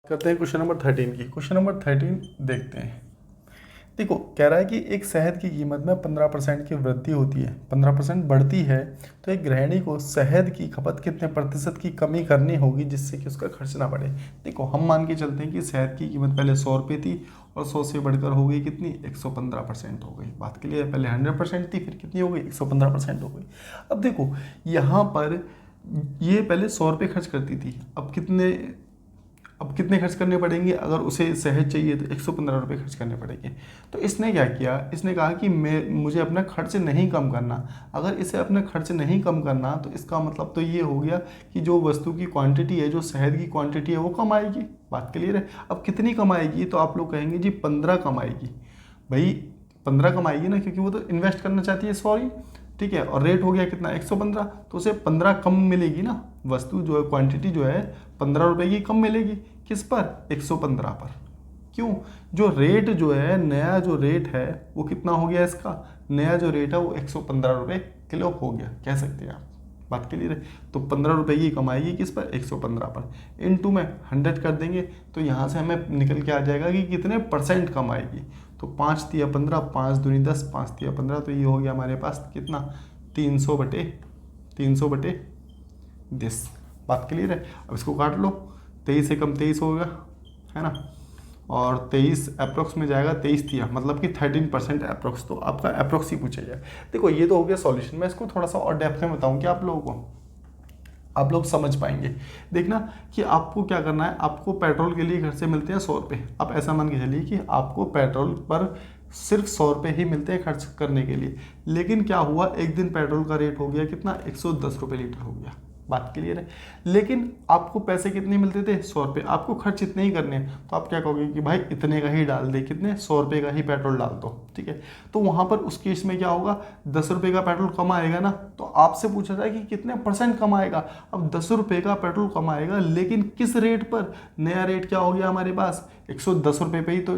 करते हैं क्वेश्चन नंबर 13 की। क्वेश्चन नंबर 13 देखते हैं। देखो कह रहा है कि एक शहद की कीमत में 15% की वृद्धि होती है, 15% बढ़ती है, तो एक गृहिणी को शहद की खपत कितने प्रतिशत की कमी करनी होगी जिससे कि उसका खर्च ना बढ़े। देखो हम मान के चलते हैं कि शहद की कीमत पहले 100 रुपये थी और 100 से बढ़कर हो गई कितनी, 115% हो गई। बात के लिए पहले 100% थी, फिर कितनी हो गई, 115% हो गई। अब देखो यहाँ पर ये पहले 100 रुपये खर्च करती थी, अब कितने खर्च करने पड़ेंगे, अगर उसे शहद चाहिए तो 115 रुपये खर्च करने पड़ेंगे। तो इसने क्या किया, इसने कहा कि मुझे अपना खर्च नहीं कम करना। अगर इसे अपना खर्च नहीं कम करना तो इसका मतलब तो ये हो गया कि जो वस्तु की क्वांटिटी है, जो शहद की क्वांटिटी है वो कम आएगी। बात क्लियर है। अब कितनी कमाएगी, तो आप लोग कहेंगे जी 15 कमाएगी। भाई 15 कमाएगी ना, क्योंकि वो तो इन्वेस्ट करना चाहती है, सॉरी, ठीक है। और रेट हो गया कितना, 115, तो उसे 15 कम मिलेगी ना, वस्तु जो है क्वांटिटी जो है 15 रुपये की कम मिलेगी। किस पर, 115 पर। क्यों, जो रेट जो है, नया जो रेट है वो कितना हो गया, इसका नया जो रेट है वो 115 रुपये किलो हो गया, कह सकते हैं आप। बात क्लियर है। तो 15 रुपये की कमाएगी किस पर, 115 पर। इनटू में 100 कर देंगे तो यहाँ से हमें निकल के आ जाएगा कि कितने परसेंट कमाएगी। तो 5 तिया 15, 5 दूनी 10, 5 तिया 15, तो ये हो गया हमारे पास कितना, 300 बटे 10। बात क्लियर है। अब इसको काट लो, 23 से कम 23 होगा, है ना, और 23 अप्रोक्स में जाएगा, 23 तिया मतलब कि 13% अप्रोक्स। तो आपका अप्रोक्स ही पूछा जाए। देखो ये तो हो गया सॉल्यूशन। मैं इसको थोड़ा सा और डेप्थ में बताऊं कि आप लोगों को, आप लोग समझ पाएंगे। देखना कि आपको क्या करना है, आपको पेट्रोल के लिए घर से मिलते हैं 100 रुपये। आप ऐसा मान के चलिए कि आपको पेट्रोल पर सिर्फ 100 रुपये ही मिलते हैं खर्च करने के लिए। लेकिन क्या हुआ, एक दिन पेट्रोल का रेट हो गया कितना, 110 रुपये लीटर हो गया। बात क्लियर है। लेकिन आपको पैसे कितने मिलते थे, 100 रुपये। आपको खर्च इतने ही करने हैं, तो आप क्या कहोगे कि भाई इतने का ही डाल दे, कितने, 100 रुपये का ही पेट्रोल डाल दो, ठीक है। तो वहाँ पर उस केस में क्या होगा, 10 रुपये का पेट्रोल कम आएगा ना। तो आपसे पूछा जाए कि कितने परसेंट कम आएगा। अब 10 रुपये का पेट्रोल कम आएगा, लेकिन किस रेट पर, नया रेट क्या हो गया हमारे पास, 110 रुपये पे ही तो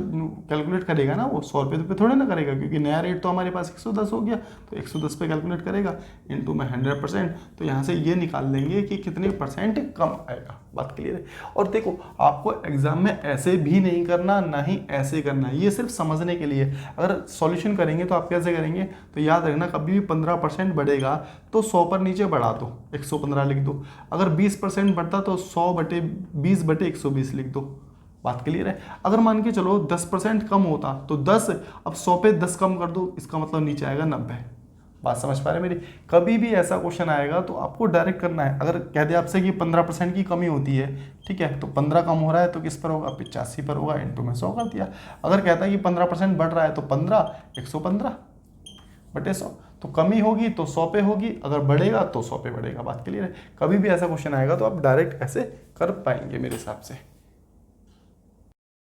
कैलकुलेट करेगा ना वो, 100 रुपये पे थोड़े ना करेगा, क्योंकि नया रेट तो हमारे पास 110 हो गया। तो 110 पे कैलकुलेट करेगा, इनटू में 100%। तो यहाँ से ये निकाल लेंगे कि कितने परसेंट कम आएगा। बात क्लियर है। और देखो आपको एग्जाम में ऐसे भी नहीं करना, ना ही ऐसे करना है, ये सिर्फ समझने के लिए। अगर सॉल्यूशन करेंगे तो आप कैसे करेंगे, तो याद रखना कभी भी 15% बढ़ेगा तो 100 पर नीचे बढ़ा दो, 115 लिख दो। अगर 20% बढ़ता तो 100 बटे 20 बटे 120 लिख दो। बात क्लियर है। अगर मान के चलो 10% कम होता तो 10, अब 100 पे 10 कम कर दो, इसका मतलब नीचे आएगा 90। बात समझ पा रहे मेरी। कभी भी ऐसा क्वेश्चन आएगा तो आपको डायरेक्ट करना है। अगर कह दे आपसे कि 15% की कमी होती है, ठीक है, तो 15 कम हो रहा है तो किस पर होगा, 85 पर होगा, इनटू में 100 कर दिया। अगर कहता है कि 15% बढ़ रहा है तो 15, 115 बटे 100, तो कमी होगी तो 100 पे होगी, अगर बढ़ेगा तो 100 पे बढ़ेगा। बात क्लियर है। कभी भी ऐसा क्वेश्चन आएगा तो आप डायरेक्ट ऐसे कर पाएंगे मेरे हिसाब से।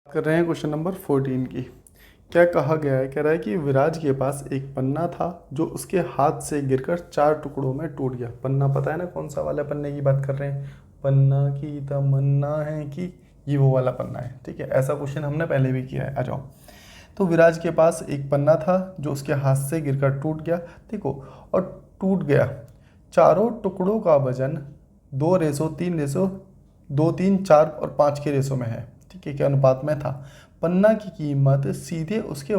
कर रहे हैं क्वेश्चन नंबर 14 की। क्या कहा गया है, कह रहा है कि विराज के पास एक पन्ना था जो उसके हाथ से गिरकर 4 टुकड़ों में टूट गया। पन्ना पता है ना कौन सा वाला पन्ने की बात कर रहे हैं, पन्ना की तमन्ना है कि, ये वो वाला पन्ना है, ठीक है। ऐसा क्वेश्चन हमने पहले भी किया है, आ जाओ। तो विराज के पास एक पन्ना था जो उसके हाथ से गिरकर टूट गया, देखो, और टूट गया। चारों टुकड़ों का वजन 2 रेशो 3 रेशो 2 3 4 और 5 के रेशो में है, ठीक है, के अनुपात में था। पन्ना की कीमत सीधे उसके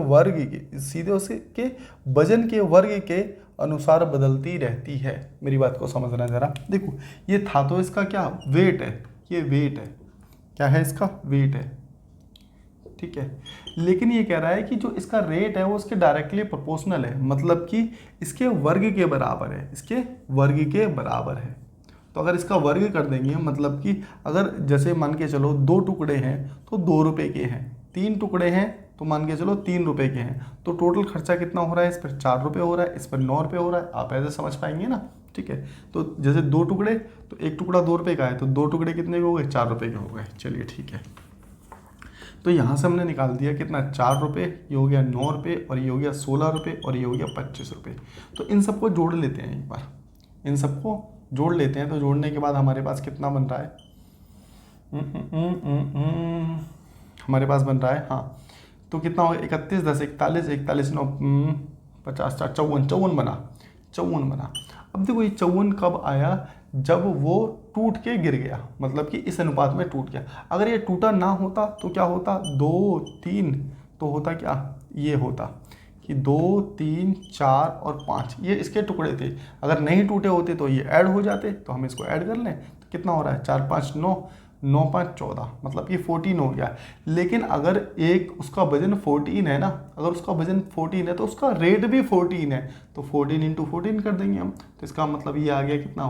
वजन के वर्ग के अनुसार बदलती रहती है। मेरी बात को समझना जरा। देखो ये था तो इसका क्या वेट है, ये वेट है, क्या है इसका वेट है, ठीक है। लेकिन ये कह रहा है कि जो इसका रेट है वो उसके डायरेक्टली प्रोपोर्शनल है, मतलब कि इसके वर्ग के बराबर है, इसके वर्ग के बराबर है। तो अगर इसका वर्ग कर देंगे, मतलब कि अगर जैसे मान के चलो 2 टुकड़े हैं तो 2 रुपये के हैं, 3 टुकड़े हैं तो मान के चलो 3 रुपये के हैं, तो टोटल खर्चा कितना हो रहा है, इस पर 4 रुपये हो रहा है, इस पर 9 रुपये हो रहा है। आप ऐसे समझ पाएंगे ना, ठीक है। तो जैसे 2 टुकड़े, तो एक टुकड़ा 2 रुपये का है, तो 2 टुकड़े कितने के हो गए, 4 रुपये के हो गए। चलिए ठीक है, तो यहाँ से हमने निकाल दिया कितना, 4 रुपये, ये हो गया 9 रुपये, और ये हो गया 16 रुपये, और ये हो गया 25 रुपये। तो इन सबको जोड़ लेते हैं एक बार, इन सबको जोड़ लेते हैं। तो जोड़ने के बाद हमारे पास कितना बन रहा है, हमारे पास बन रहा है, हाँ, तो कितना होगा, 31 10 41, 41 9 50 54 बना, 54 बना। अब देखो ये 54 कब आया, जब वो टूट के गिर गया, मतलब कि इस अनुपात में टूट गया। अगर ये टूटा ना होता तो क्या होता, 2 3, तो होता क्या, ये होता कि 2 3 4 और 5, ये इसके टुकड़े थे। अगर नहीं टूटे होते तो ये ऐड हो जाते, तो हम इसको ऐड कर लें, तो कितना हो रहा है, 4 5 9, 9 5 14, मतलब ये 14 हो गया। लेकिन अगर एक उसका वजन 14 है ना, अगर उसका वजन 14 है तो उसका रेट भी 14 है, तो 14 इंटू 14 कर देंगे हम, तो इसका मतलब ये आ गया कितना,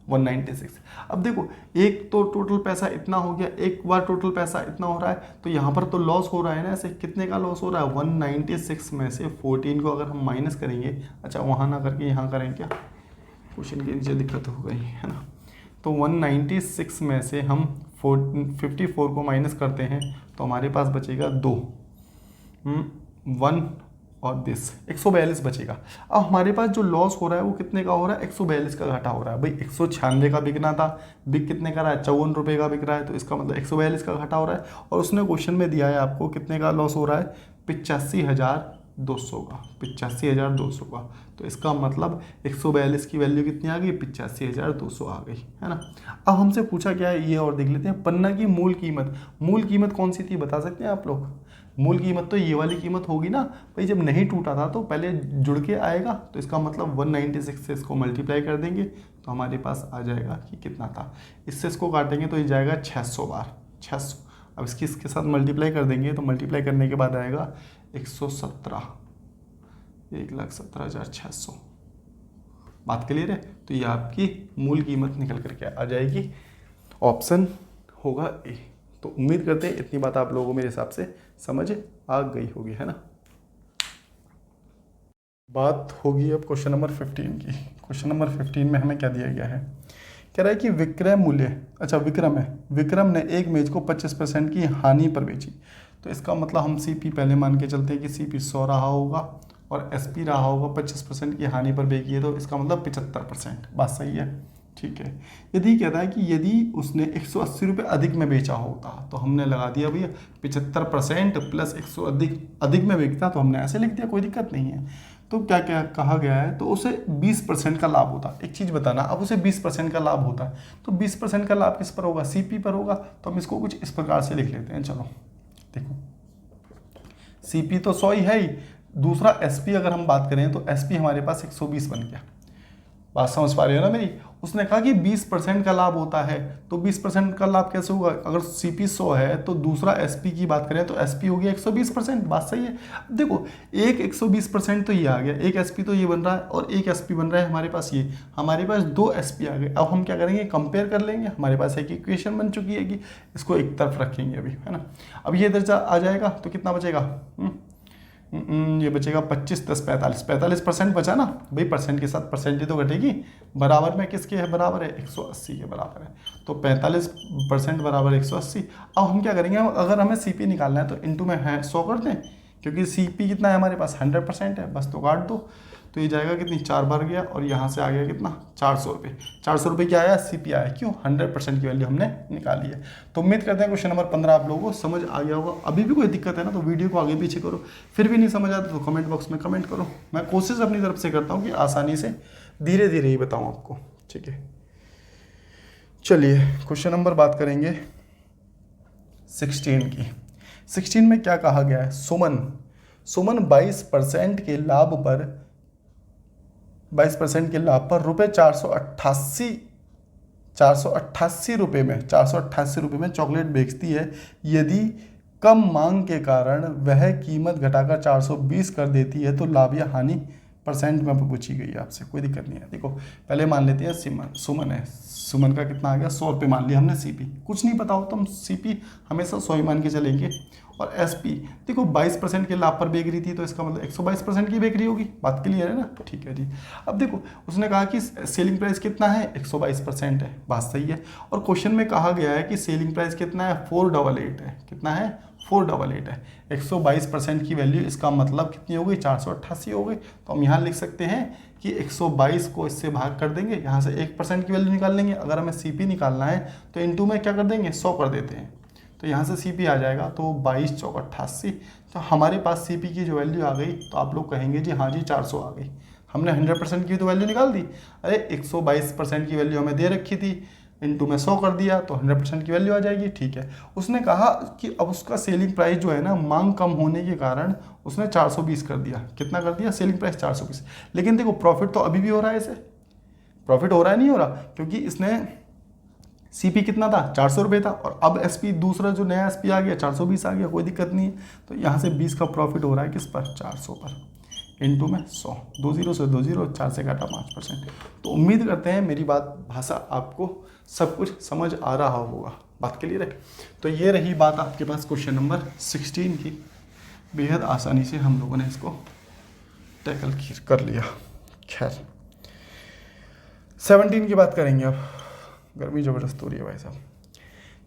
196। अब देखो एक तो टोटल पैसा इतना हो गया, एक बार टोटल पैसा इतना हो रहा है, तो यहाँ पर तो लॉस हो रहा है ना, ऐसे कितने का लॉस हो रहा है, 196 में से 14 को अगर हम माइनस करेंगे, अच्छा वहाँ ना करके यहाँ करें क्या, क्वेश्चन के नीचे दिक्कत हो गई है ना, तो 196 में से हम 54 को माइनस करते हैं, तो हमारे पास बचेगा 2, 1 और दिस 142 बचेगा। अब हमारे पास जो लॉस हो रहा है वो कितने का हो रहा है, 142 का घाटा हो रहा है। भाई 196 का बिकना था, बिक कितने का रहा है, 54 रुपये का बिक रहा है, तो इसका मतलब 142 का घाटा हो रहा है। और उसने क्वेश्चन में दिया है आपको कितने का लॉस हो रहा है, 85,200 का, 85,200 का। तो इसका मतलब 142 की वैल्यू कितनी आ गई, 85,200 आ गई, है ना। अब हमसे पूछा क्या है, ये और देख लेते हैं, पन्ना की मूल कीमत, मूल कीमत कौन सी थी बता सकते हैं आप लोग, मूल कीमत तो ये वाली कीमत होगी ना भाई, जब नहीं टूटा था तो पहले जुड़ के आएगा, तो इसका मतलब 196 से इसको मल्टीप्लाई कर देंगे, तो हमारे पास आ जाएगा कि कितना था, इससे इसको काटेंगे तो ये जाएगा 600 बार, 600। अब इसके साथ मल्टीप्लाई कर देंगे, तो मल्टीप्लाई करने के बाद आएगा 117, 1,17,600। बात क्लियर है, तो ये आपकी मूल कीमत निकल करके आ जाएगी, ऑप्शन होगा ए। तो उम्मीद करते हैं इतनी बात आप लोगों को मेरे हिसाब से समझ आ गई होगी, है ना। बात होगी अब क्वेश्चन नंबर 15 की। क्वेश्चन नंबर 15 में हमें क्या दिया गया है, कह रहा है कि विक्रय मूल्य, अच्छा विक्रम है, विक्रम ने एक मेज को 25% की हानि पर बेची। तो इसका मतलब हम सीपी पहले मान के चलते हैं कि सीपी 100 रहा होगा और एसपी रहा होगा 25% की हानि पर बेची है, तो इसका मतलब 75%। बात सही है, ठीक है। यदि कहता है कि यदि उसने 180 रुपये अधिक में बेचा होता, तो हमने लगा दिया भैया 75% प्लस 100 अधिक में बेचता, तो हमने ऐसे लिख दिया, कोई दिक्कत नहीं है। तो क्या क्या कहा गया है, तो उसे 20% का लाभ होता। एक चीज़ बताना, अब उसे 20% का लाभ होता है, तो 20% का लाभ किस पर होगा, सीपी पर होगा। तो हम इसको कुछ इस प्रकार से लिख लेते हैं, चलो देखो, सीपी तो 100 ही है ही, दूसरा एसपी अगर हम बात करें तो एसपी हमारे पास 120 बन गया। बात समझ पा रहे हो ना मेरी। उसने कहा कि 20% का लाभ होता है, तो 20% का लाभ कैसे होगा, अगर सीपी 100 है तो दूसरा एसपी की बात करें तो एसपी हो गया 120%। बात सही है। देखो एक 120% तो ये आ गया, एक एसपी तो ये बन रहा है और एक एसपी बन रहा है हमारे पास ये, हमारे पास 2 एसपी आ गए। अब हम क्या करेंगे, कंपेयर कर लेंगे। हमारे पास एक इक्वेशन बन चुकी है कि इसको एक तरफ रखेंगे अभी, है ना। अब ये इधर आ जाएगा तो कितना बचेगा, ये बचेगा 25 10 45% बचा ना भाई, परसेंट के साथ परसेंट ही तो घटेगी। बराबर में किसके है, बराबर है 180 के बराबर है, तो 45% बराबर 180। अब हम क्या करेंगे, अगर हमें सीपी निकालना है तो इनटू में है 100 कर दें, क्योंकि सीपी कितना है हमारे पास 100% है, बस तो काट दो। तो ये जाएगा कितनी, 4 बार गया और यहाँ से आ गया कितना, 400 रुपये। 400 रुपये क्या आया, सीपी आया, क्यों, 100% की वैल्यू हमने निकाली है। तो उम्मीद करते हैं क्वेश्चन नंबर 15 आप लोगों को समझ आ गया होगा। अभी भी कोई दिक्कत है ना तो वीडियो को आगे पीछे करो, फिर भी नहीं समझ आता तो कमेंट बॉक्स में कमेंट करो। मैं कोशिश अपनी तरफ से करता हूँ कि आसानी से धीरे धीरे ही बताऊँ आपको, ठीक है। चलिए क्वेश्चन नंबर बात करेंगे 16 की। 16 में क्या कहा गया है, सुमन 22% के लाभ पर 22% के लाभ पर रुपये 488 रुपये में चॉकलेट बेचती है। यदि कम मांग के कारण वह कीमत घटाकर 420 कर देती है तो लाभ या हानि परसेंट में पूछी गई है आपसे, कोई दिक्कत नहीं है। देखो पहले मान लेते हैं सुमन है, सुमन का कितना आ गया 100 रुपये मान लिया हमने सीपी, कुछ नहीं पता हो तो हम सीपी हमेशा 100 ही मान के चलेंगे। और एसपी देखो 22% के लाभ पर बेच रही थी, तो इसका मतलब 122% की बेच रही होगी, बात क्लियर है ना, ठीक है जी। अब देखो उसने कहा कि सेलिंग प्राइस कितना है 122% है, बात सही है। और क्वेश्चन में कहा गया है कि सेलिंग प्राइस कितना है 488 है, कितना है 488 है, 122% की वैल्यू, इसका मतलब कितनी हो गई 488 हो गई। तो हम यहाँ लिख सकते हैं कि 122 को इससे भाग कर देंगे, यहाँ से 1% की वैल्यू निकाल लेंगे। अगर हमें सीपी निकालना है तो इनटू में क्या कर देंगे 100 कर देते हैं, तो यहाँ से सीपी आ जाएगा, तो 22 चौक 88। तो हमारे पास सीपी की जो वैल्यू आ गई, तो आप लोग कहेंगे जी हाँ जी 400 आ गई। हमने 100% की तो वैल्यू निकाल दी, अरे 122% की वैल्यू हमें दे रखी थी, इनटू में 100 कर दिया तो 100% की वैल्यू आ जाएगी, ठीक है। उसने कहा कि अब उसका सेलिंग प्राइस जो है ना, मांग कम होने के कारण उसने 420 कर दिया, कितना कर दिया सेलिंग प्राइस 420। लेकिन देखो प्रॉफिट तो अभी भी हो रहा है, इसे प्रॉफिट हो रहा है नहीं हो रहा, क्योंकि इसने सीपी कितना था 400 रुपये था, और अब एसपी दूसरा जो नया एसपी आ गया 420 आ गया, कोई दिक्कत नहीं है। तो यहाँ से 20 का प्रॉफिट हो रहा है किस पर 400 पर, इनटू में 100, 20 से 20, 4 से काटा 5%। तो उम्मीद करते हैं मेरी बात भाषा आपको सब कुछ समझ आ रहा होगा, बात क्लियर है। तो ये रही बात आपके पास क्वेश्चन नंबर 16 की, बेहद आसानी से हम लोगों ने इसको टैकल कर लिया। खैर 17 की बात करेंगे अब, गर्मी ज़बरदस्त हो रही है भाई साहब,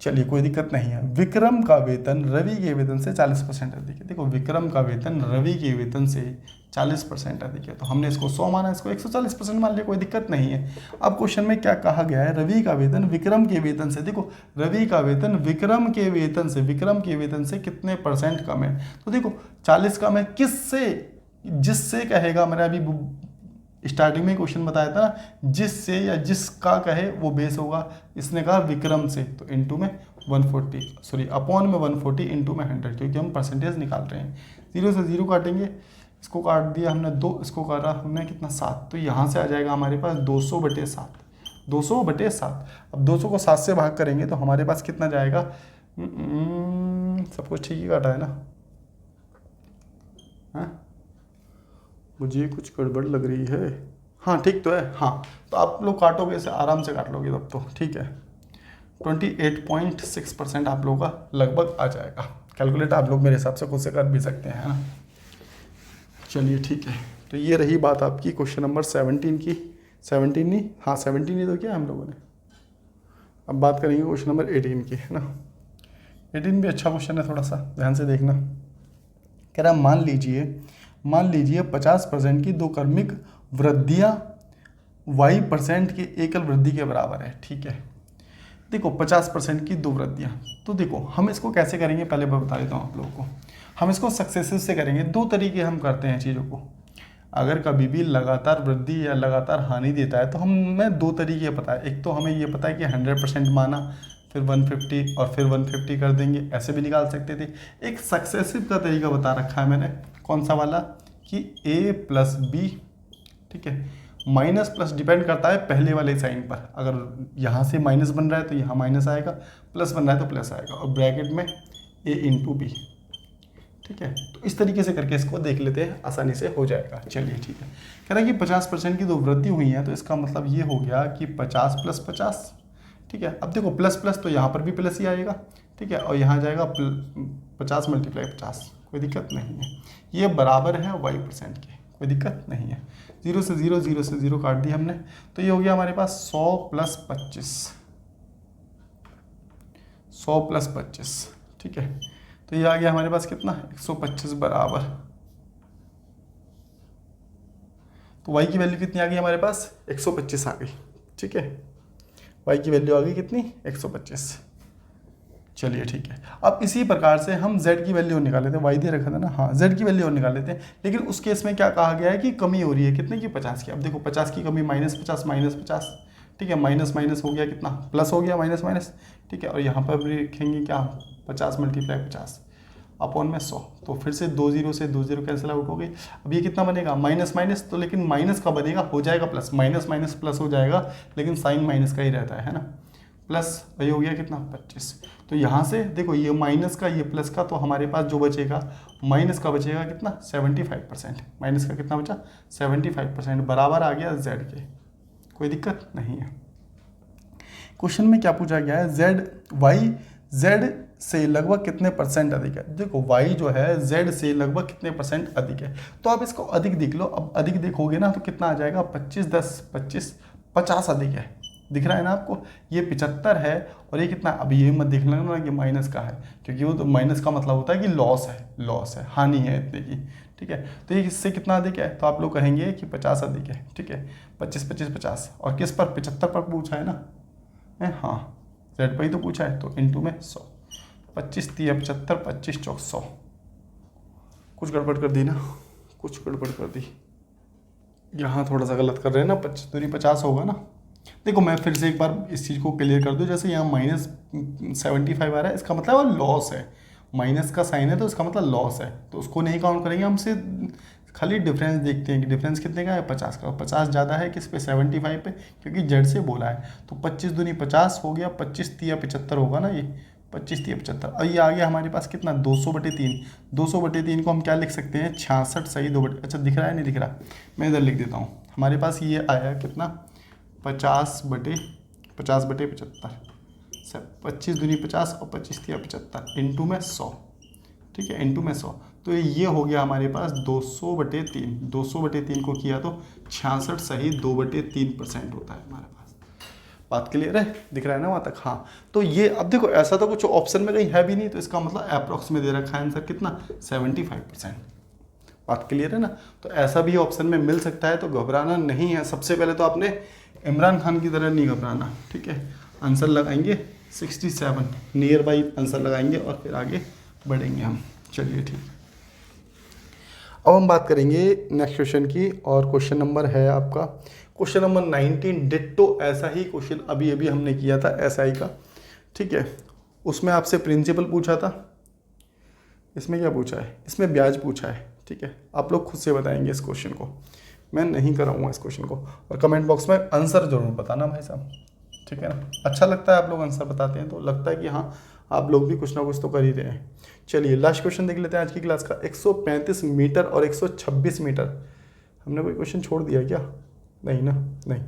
चलिए कोई दिक्कत नहीं है। विक्रम का वेतन रवि के वेतन से 40% अधिक है। देखो विक्रम का वेतन रवि के वेतन से 40% अधिक है, तो हमने इसको 100 माना, इसको 140% मान लिया, कोई दिक्कत नहीं है। अब क्वेश्चन में क्या कहा गया है, रवि का वेतन विक्रम के वेतन से, देखो रवि का वेतन विक्रम के वेतन से कितने % कम है। तो देखो 40 कम है किससे, जिससे कहेगा, मैंने अभी स्टार्टिंग में क्वेश्चन बताया था ना, जिससे या जिसका कहे वो बेस होगा। इसने कहा विक्रम से, तो इनटू में 140, सॉरी अपॉन में 140 इनटू में 100, क्योंकि हम परसेंटेज निकाल रहे हैं। 0 से 0 काटेंगे, इसको काट दिया हमने 2, इसको काटा हमने कितना 7, तो यहाँ से आ जाएगा हमारे पास 200/7, 200/7। अब 200 को 7 से भाग करेंगे तो हमारे पास कितना जाएगा, सब कुछ ठीक ही काटा है ना, हाँ मुझे कुछ गड़बड़ लग रही है, हाँ ठीक तो है, हाँ तो आप लोग काटोगे इसे आराम से काट लोगे तब तो ठीक है। 28.6% आप लोगों का लगभग आ जाएगा। कैलकुलेट आप लोग मेरे हिसाब से खुद से कर भी सकते हैं, है ना। चलिए ठीक है, तो ये रही बात आपकी क्वेश्चन नंबर 17 की, 17 नहीं, हाँ 17 ही तो किया हम लोगों ने। अब बात करेंगे क्वेश्चन नंबर 18 की, है ना। 18 भी अच्छा क्वेश्चन है, थोड़ा सा ध्यान से देखना। कह रहा मान लीजिए 50% की दो क्रमिक वृद्धियाँ y% की एकल वृद्धि के बराबर है, ठीक है। देखो 50% की दो वृद्धियाँ, तो देखो हम इसको कैसे करेंगे, पहले मैं बता देता हूँ आप लोगों को। हम इसको सक्सेसिव से करेंगे, दो तरीके हम करते हैं चीज़ों को। अगर कभी भी लगातार वृद्धि या लगातार हानि देता है तो हमें दो तरीके पता है। एक तो हमें ये पता है कि 100% माना, फिर 150 और फिर 150 कर देंगे, ऐसे भी निकाल सकते थे। एक सक्सेसिव का तरीका बता रखा है मैंने, कौन सा वाला, कि a प्लस बी, ठीक है, माइनस प्लस डिपेंड करता है पहले वाले साइन पर। अगर यहाँ से माइनस बन रहा है तो यहाँ माइनस आएगा, प्लस बन रहा है तो प्लस आएगा, और ब्रैकेट में a इंटू बी, ठीक है। तो इस तरीके से करके इसको देख लेते हैं, आसानी से हो जाएगा। चलिए ठीक है, कह रहा है कि 50% की दो वृद्धि हुई है, तो इसका मतलब ये हो गया कि 50 + 50, ठीक है। अब देखो प्लस प्लस तो यहाँ पर भी प्लस ही आएगा, ठीक है, और यहाँ जाएगा 50 × 50, कोई दिक्कत नहीं है। ये बराबर है y% के, कोई दिक्कत नहीं है। 0 से 0, 0 से 0 काट दिया हमने, तो ये हो गया हमारे पास 100 + 25, 100 + 25, ठीक है। तो ये आ गया हमारे पास कितना, 125 बराबर, तो y की वैल्यू कितनी आ गई हमारे पास, 125 आ गई, ठीक है। y की वैल्यू आ गई कितनी, 125। चलिए ठीक है, अब इसी प्रकार से हम z की वैल्यू निकाल लेते हैं, y दे रखा था ना, हाँ z की वैल्यू निकाल लेते हैं। लेकिन उस केस में क्या कहा गया है कि कमी हो रही है, कितने की, 50 की। अब देखो 50 की कमी -50 -50, ठीक है, माइनस माइनस हो गया कितना, प्लस हो गया, माइनस माइनस, ठीक है। और यहाँ पर भी लिखेंगे क्या, 50 × 50 अपॉन में 100, तो फिर से 2 0 से 2 0 कैंसिल आउट हो गई। अब ये कितना बनेगा, माइनस माइनस, तो लेकिन माइनस का बनेगा, हो जाएगा प्लस, माइनस माइनस प्लस हो जाएगा, लेकिन साइन माइनस का ही रहता है ना। प्लस वही हो गया कितना 25। तो यहाँ से देखो ये माइनस का ये प्लस का, तो हमारे पास जो बचेगा माइनस का बचेगा कितना 75%। माइनस का कितना बचा 75%, बराबर आ गया z के। कोई दिक्कत नहीं है। क्वेश्चन में क्या पूछा गया है, z से लगभग कितने परसेंट अधिक है। देखो y जो है z से लगभग कितने परसेंट अधिक है, तो आप इसको अधिक देख लो। अब अधिक देखोगे ना तो कितना आ जाएगा 25 10 25 50 अधिक है, दिख रहा है ना आपको। ये 75 है और ये कितना, अब ये मत देख लेना कि माइनस का है, क्योंकि वो तो माइनस का मतलब होता है कि लॉस है, हानि है इतने की, ठीक है। तो ये इससे कितना अधिक है, तो आप लोग कहेंगे कि 50 अधिक है, ठीक है। 25 25 50, और किस पर 75 पर पूछा है ना, हाँ जेड पर ही तो पूछा है, तो इंटू में 100। 25 3 75, 25 चौक 100। कुछ गड़बड़ कर दी ना, कुछ गड़बड़ कर दी, यहाँ थोड़ा सा गलत कर रहे हैं ना, 25 दूनी 50 होगा ना। देखो मैं फिर से एक बार इस चीज़ को क्लियर कर दूँ, जैसे यहाँ -75 आ रहा है, इसका मतलब लॉस है, माइनस का साइन है तो इसका मतलब लॉस है, तो उसको नहीं काउंट करेंगे हमसे, खाली डिफरेंस देखते हैं कि डिफरेंस कितने का है 50 का। 50 ज़्यादा है किस पे 75 पे, क्योंकि जेड से बोला है। तो 25 दूनी 50 हो गया, 25 3 75 होगा ना, ये 25 3 75। अब ये आ गया हमारे पास कितना 200/3। 200/3 को हम क्या लिख सकते हैं 66 सही 2 बटे, अच्छा दिख रहा है नहीं दिख रहा, मैं इधर लिख देता हूँ। हमारे पास ये आया कितना 50/75, 25 दूनी 50 और 25 3 75 इंटू में 100, ठीक है, इंटू में 100। तो ये हो गया हमारे पास 200/3। 200/3 को किया तो 66 सही 2/3% होता है हमारे पास। बात क्लियर है, दिख रहा है ना वहाँ तक, हाँ। तो ये अब देखो ऐसा तो कुछ ऑप्शन में कहीं है भी नहीं, तो इसका मतलब अप्रॉक्स में दे रखा है आंसर कितना 75%। बात क्लियर है ना। तो ऐसा भी ऑप्शन में मिल सकता है, तो घबराना नहीं है। सबसे पहले तो आपने इमरान खान की तरह नहीं घबराना, ठीक है। आंसर लगाएंगे 67 नियर बाई आंसर लगाएंगे और फिर आगे बढ़ेंगे हम। चलिए ठीक, अब हम बात करेंगे नेक्स्ट क्वेश्चन की, और क्वेश्चन नंबर है आपका क्वेश्चन नंबर 19। डिट्टो ऐसा ही क्वेश्चन अभी अभी हमने किया था एसआई का, ठीक है। उसमें आपसे प्रिंसिपल पूछा था, इसमें क्या पूछा है, इसमें ब्याज पूछा है, ठीक है। आप लोग खुद से बताएंगे इस क्वेश्चन को, मैं नहीं कराऊंगा इस क्वेश्चन को, और कमेंट बॉक्स में आंसर जरूर बताना भाई साहब, ठीक है ना। अच्छा लगता है आप लोग आंसर बताते हैं, तो लगता है कि हाँ आप लोग भी कुछ ना कुछ तो कर ही रहे हैं। चलिए लास्ट क्वेश्चन देख लेते हैं आज की क्लास का। 135 मीटर और 126 मीटर, हमने कोई क्वेश्चन छोड़ दिया क्या, नहीं ना, नहीं।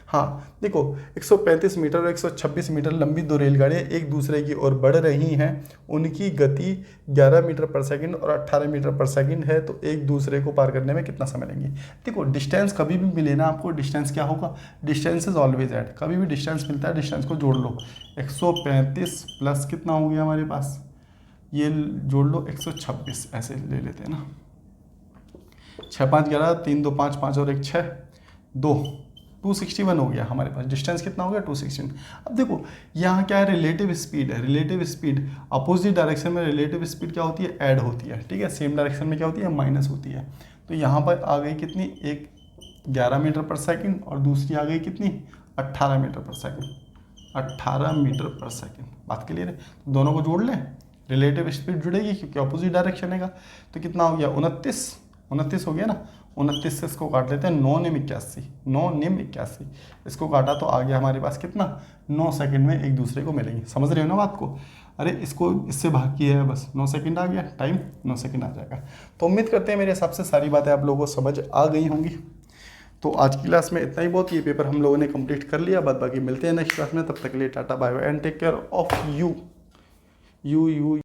हाँ देखो 135 मीटर और 126 मीटर लंबी दो रेलगाड़ियाँ एक दूसरे की ओर बढ़ रही हैं, उनकी गति 11 मीटर पर सेकंड और 18 मीटर पर सेकंड है, तो एक दूसरे को पार करने में कितना समय लेंगे। देखो डिस्टेंस कभी भी मिले ना आपको, डिस्टेंस क्या होगा, डिस्टेंस इज ऑलवेज ऐड, कभी भी डिस्टेंस मिलता है डिस्टेंस को जोड़ लो। 135 प्लस कितना हो गया हमारे पास, ये जोड़ लो 126, ऐसे ले लेते हैं ना, 6 5 11 3 2 5 5 और 1 6 2 261 हो गया हमारे पास। डिस्टेंस कितना हो गया 216। अब देखो यहाँ क्या है, रिलेटिव स्पीड है। रिलेटिव स्पीड अपोजिट डायरेक्शन में रिलेटिव स्पीड क्या होती है, ऐड होती है, ठीक है। सेम डायरेक्शन में क्या होती है, माइनस होती है। तो यहाँ पर आ गई कितनी, एक 11 मीटर पर सेकंड और दूसरी आ गई कितनी 18 मीटर पर सेकंड, 18 मीटर पर सेकंड। बात क्लियर है, दोनों को जोड़ लें, रिलेटिव स्पीड जुड़ेगी क्योंकि अपोजिट डायरेक्शन है। तो कितना हो गया 29 हो गया ना। 29 से इसको काट लेते हैं, 9 निम 81, इसको काटा तो आ गया हमारे पास कितना 9 सेकंड में एक दूसरे को मिलेंगे। समझ रहे हो ना बात को, अरे इसको इससे भाग किया है बस, 9 सेकंड आ गया, टाइम 9 सेकंड आ जाएगा। तो उम्मीद करते हैं मेरे हिसाब से सारी बातें आप लोगों को समझ आ गई होंगी। तो आज की क्लास में इतना ही बहुत, ये पेपर हम लोगों ने कंप्लीट कर लिया। बाद बाकी मिलते हैं नेक्स्ट क्लास में, तब तक के लिए tata bye bye and take care of you.